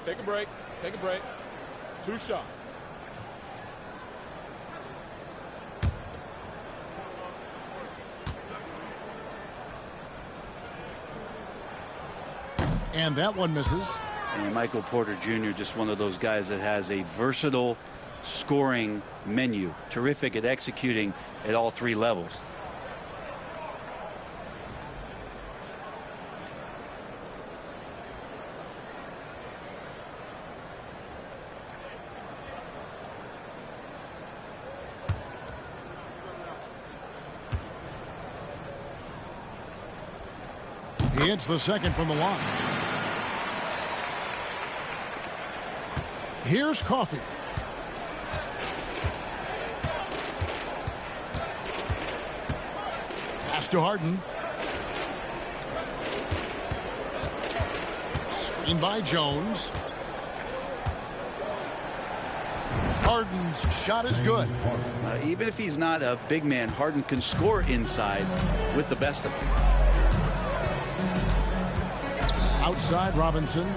Take a break. Take a break. 2 shots. And that one misses. And Michael Porter Jr., just one of those guys that has a versatile scoring menu. Terrific at executing at all 3 levels. He hits the second from the line. Here's Coffey. Pass to Harden. Screen by Jones. Harden's shot is good. Even if he's not a big man, Harden can score inside with the best of them. Outside Robinson.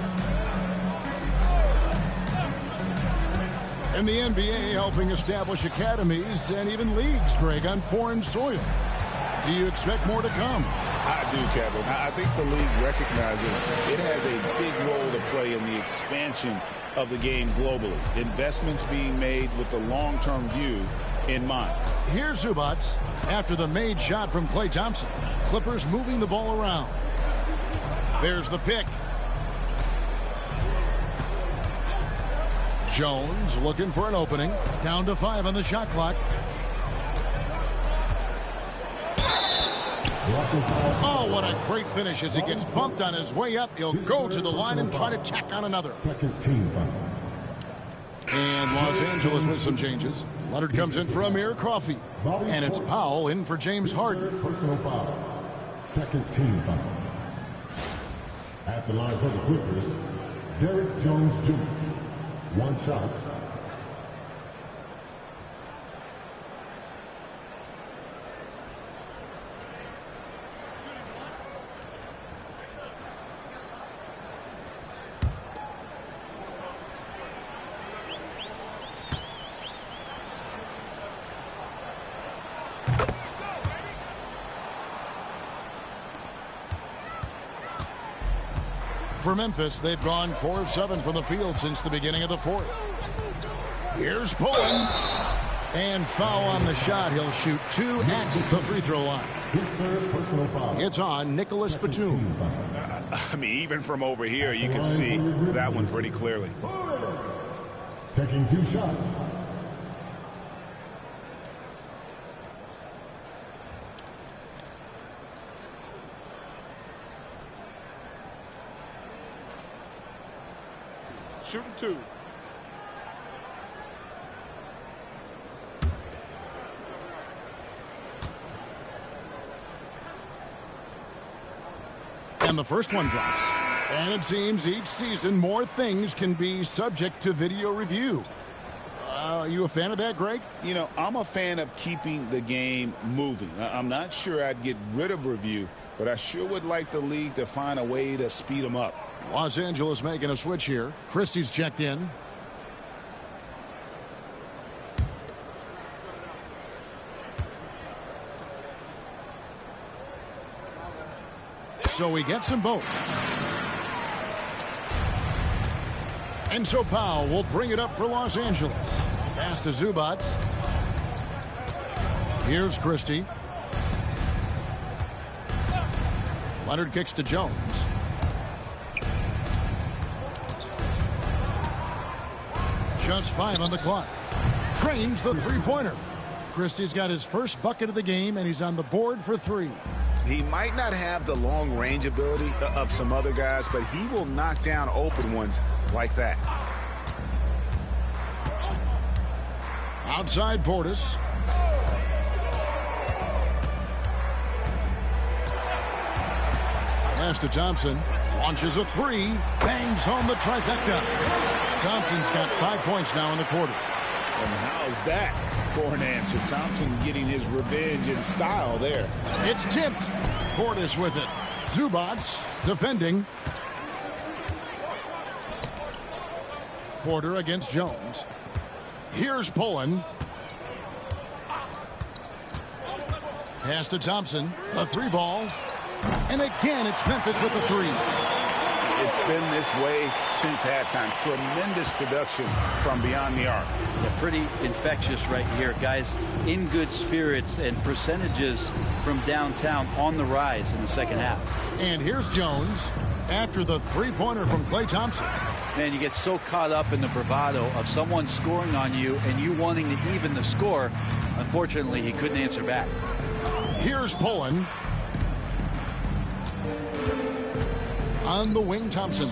And the NBA helping establish academies and even leagues, Greg, on foreign soil. Do you expect more to come? I do, Kevin. I think the league recognizes it has a big role to play in the expansion of the game globally. Investments being made with the long-term view in mind. Here's Zubats after the made shot from Klay Thompson. Clippers moving the ball around. There's the pick. Jones looking for an opening. Down to 5 on the shot clock. Oh, what a great finish as he gets bumped on his way up. He'll go to the line and try to tack on another. Second team foul. And Los Angeles with some changes. Leonard comes in for Amir Coffey. And it's Powell in for James Harden. Personal foul. Second team foul. At the line for the Clippers, Derrick Jones Jr. 1 shot. For Memphis, they've gone 4 of 7 from the field since the beginning of the fourth. Here's Pullen. And foul on the shot. He'll shoot 2 at the free throw line. His third personal foul. It's on Nicholas Batum. I mean, even from over here, you can see that one pretty clearly. Taking 2 shots. Shooting 2. And the first one drops. And it seems each season more things can be subject to video review. Are you a fan of that, Greg? You know, I'm a fan of keeping the game moving. I'm not sure I'd get rid of review, but I sure would like the league to find a way to speed them up. Los Angeles making a switch here. Christie's checked in. So he gets them both. And so Powell will bring it up for Los Angeles. Pass to Zubac. Here's Christie. Leonard kicks to Jones. Just 5 on the clock. Trains the three-pointer. Christie's got his first bucket of the game, and he's on the board for 3. He might not have the long range ability of some other guys, but he will knock down open ones like that. Outside Portis. Pass to Thompson. Launches a 3. Bangs home the trifecta. Thompson's got 5 points now in the quarter. And how's that for an answer? Thompson getting his revenge in style there. It's tipped. Portis with it. Zubac defending. Porter against Jones. Here's Pullen. Pass to Thompson. A 3-ball. And again, it's Memphis with the 3. It's been this way since halftime. Tremendous production from beyond the arc. Yeah, pretty infectious right here. Guys in good spirits, and percentages from downtown on the rise in the second half. And here's Jones after the 3-pointer from Klay Thompson. Man, you get so caught up in the bravado of someone scoring on you and you wanting to even the score. Unfortunately, he couldn't answer back. Here's Pullen. On the wing, Thompson.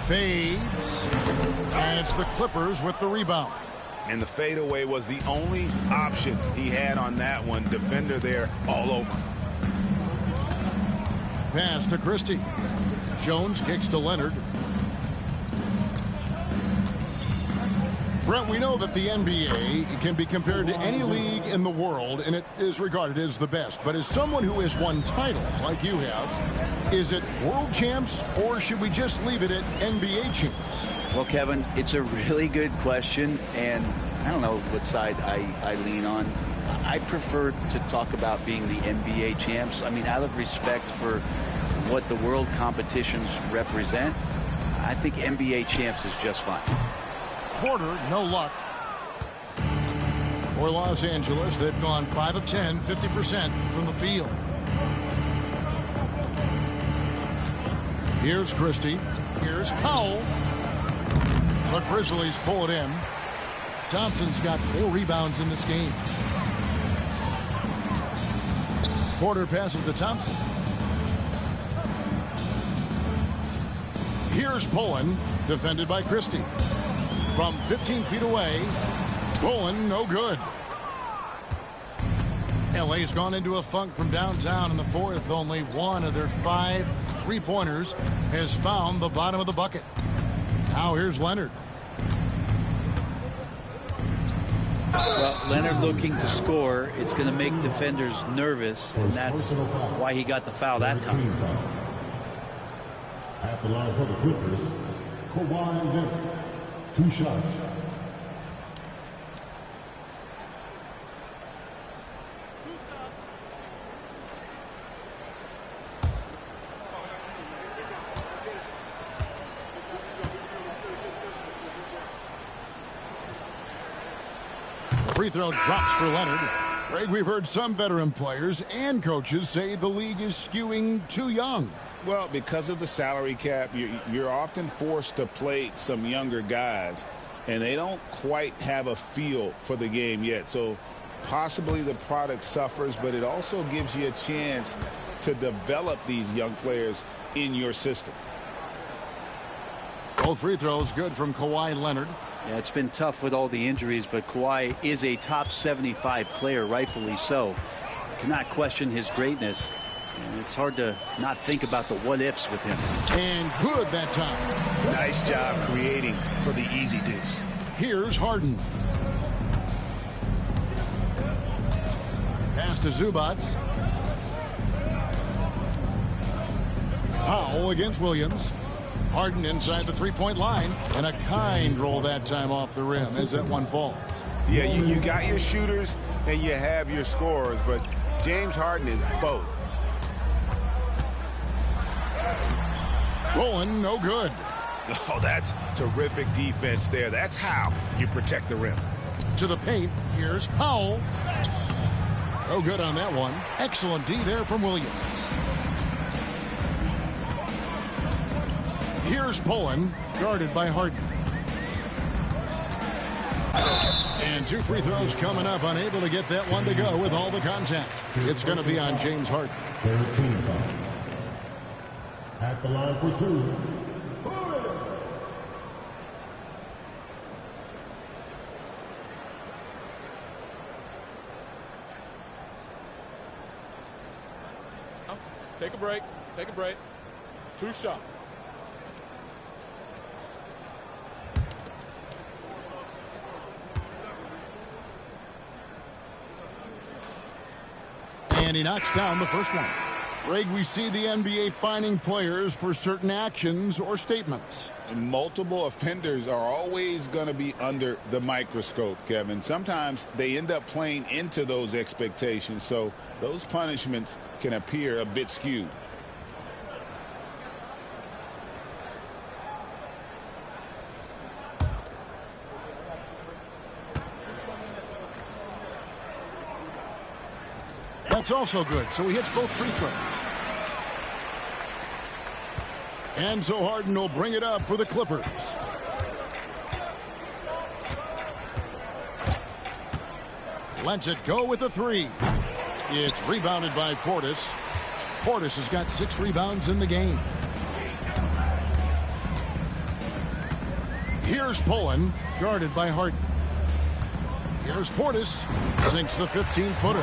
Fades. And it's the Clippers with the rebound. And the fadeaway was the only option he had on that one. Defender there all over. Pass to Christie. Jones kicks to Leonard. Brent, we know that the NBA can be compared to any league in the world, and it is regarded as the best. But as someone who has won titles like you have, is it world champs, or should we just leave it at NBA champs? Well, Kevin, it's a really good question, and I don't know what side I lean on. I prefer to talk about being the NBA champs. I mean, out of respect for what the world competitions represent, I think NBA champs is just fine. Porter, no luck. For Los Angeles, they've gone 5 of 10, 50% from the field. Here's Christie. Here's Powell. The Grizzlies pull it in. Thompson's got 4 rebounds in this game. Porter passes to Thompson. Here's Pullen, defended by Christie. From 15 feet away, Pullen, no good. LA's gone into a funk from downtown in the fourth. Only one of their 5 3-pointers has found the bottom of the bucket. Now here's Leonard. Well, Leonard looking to score. It's going to make defenders nervous, and that's why he got the foul that time. At the line for the Clippers, Kawhi Leonard. 2 shots. free throw drops for Leonard. Greg, we've heard some veteran players and coaches say the league is skewing too young. Well, because of the salary cap, you're often forced to play some younger guys, and they don't quite have a feel for the game yet. So possibly the product suffers, but it also gives you a chance to develop these young players in your system. Both free throws good from Kawhi Leonard. Yeah, it's been tough with all the injuries, but Kawhi is a top 75 player, rightfully so. You cannot question his greatness. And it's hard to not think about the what-ifs with him. And good that time. Nice job creating for the easy deuce. Here's Harden. Pass to Zubac. Powell against Williams. Harden inside the three-point line. And a kind roll that time off the rim as that one falls. Yeah, you got your shooters and you have your scorers, but James Harden is both. Rolling, no good. Oh, that's terrific defense there. That's how you protect the rim. To the paint, here's Powell. No good on that one. Excellent D there from Williams. Here's Pullen, guarded by Harden. And two free throws coming up, unable to get that one to go with all the contact. It's going to be on James Harden. 13 foul. At the line for two. Take a break. Take a break. 2 shots. And he knocks down the first one. Greg, we see the NBA fining players for certain actions or statements. Multiple offenders are always going to be under the microscope, Kevin. Sometimes they end up playing into those expectations, so those punishments can appear a bit skewed. That's also good, so he hits both free throws. And so Harden will bring it up for the Clippers. Lets it go with a three. It's rebounded by Portis. Portis has got 6 rebounds in the game. Here's Pullen, guarded by Harden. Here's Portis, sinks the 15-footer.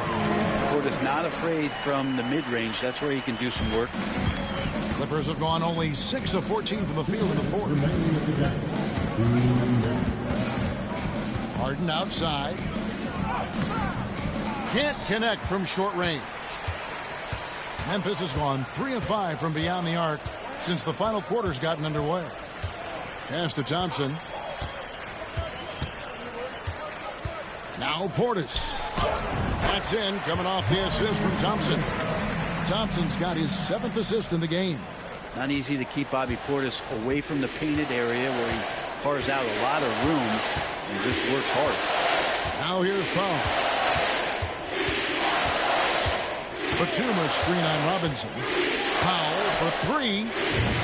Portis not afraid from the mid-range. That's where he can do some work. Clippers have gone only 6 of 14 from the field in the fourth. Harden outside. Can't connect from short range. Memphis has gone 3 of 5 from beyond the arc since the final quarter's gotten underway. Pass to Thompson. Now Portis. That's in, coming off the assist from Thompson. Thompson's got his 7th assist in the game. Not easy to keep Bobby Portis away from the painted area where he carves out a lot of room and just works hard. Now here's Powell. Batum screen on Robinson. Powell for 3.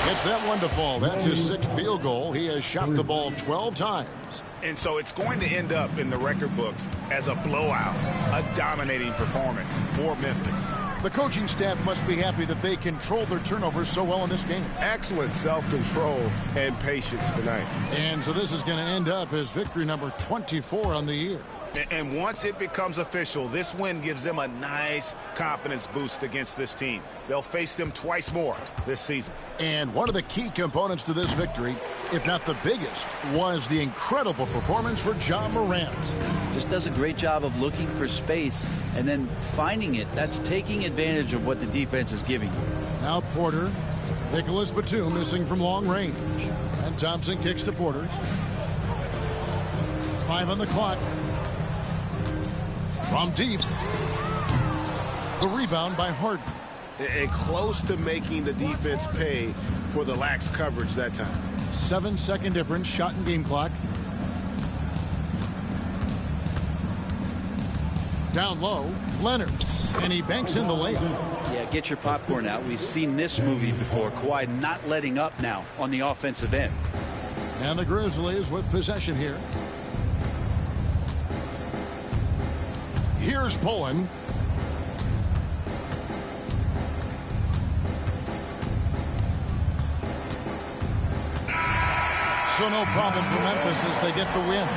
Gets that one to fall. That's his 6th field goal. He has shot the ball 12 times. And so it's going to end up in the record books as a blowout, a dominating performance for Memphis. The coaching staff must be happy that they controlled their turnovers so well in this game. Excellent self-control and patience tonight. And so this is going to end up as victory number 24 on the year. And once it becomes official, this win gives them a nice confidence boost against this team. They'll face them twice more this season. And one of the key components to this victory, if not the biggest, was the incredible performance for Ja Morant. Just does a great job of looking for space and then finding it. That's taking advantage of what the defense is giving you. Now Porter. Nicholas Batum missing from long range. And Thompson kicks to Porter. 5 on the clock. From deep. The rebound by Harden. And close to making the defense pay for the lax coverage that time. 7-second difference, shot and game clock. Down low, Leonard. And he banks in the layup. Yeah, get your popcorn out. We've seen this movie before. Kawhi not letting up now on the offensive end. And the Grizzlies with possession here. Here's Pullen. So no problem for Memphis as they get the win.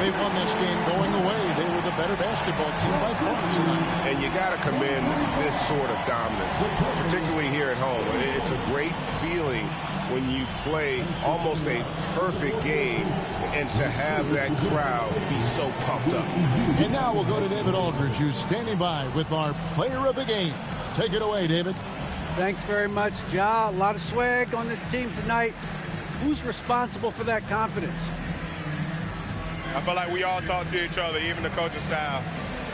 They won this game going away. They were the better basketball team by far tonight. And you got to commend this sort of dominance, particularly here at home. It's a great feeling when you play almost a perfect game and to have that crowd be so pumped up. And now we'll go to David Aldridge, who's standing by with our player of the game. Take it away, David. Thanks very much, Ja. A lot of swag on this team tonight. Who's responsible for that confidence? I feel like we all talk to each other, even the coaching staff.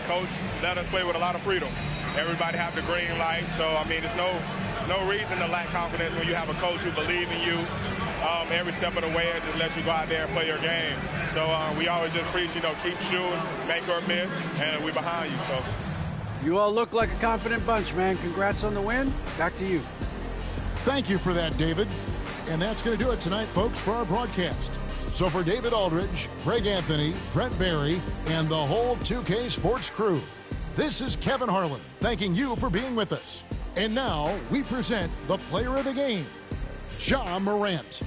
Coach let us play with a lot of freedom. Everybody have the green light, so I mean, there's no reason to lack confidence when you have a coach who believes in you every step of the way and just let you go out there and play your game. So we always just preach, keep shooting, make or miss, and we behind you. So you all look like a confident bunch, man. Congrats on the win. Back to you. Thank you for that, David. And that's going to do it tonight, folks, for our broadcast. So for David Aldridge, Greg Anthony, Brent Barry, and the whole 2K Sports crew, this is Kevin Harlan thanking you for being with us. And now we present the player of the game, Ja Morant.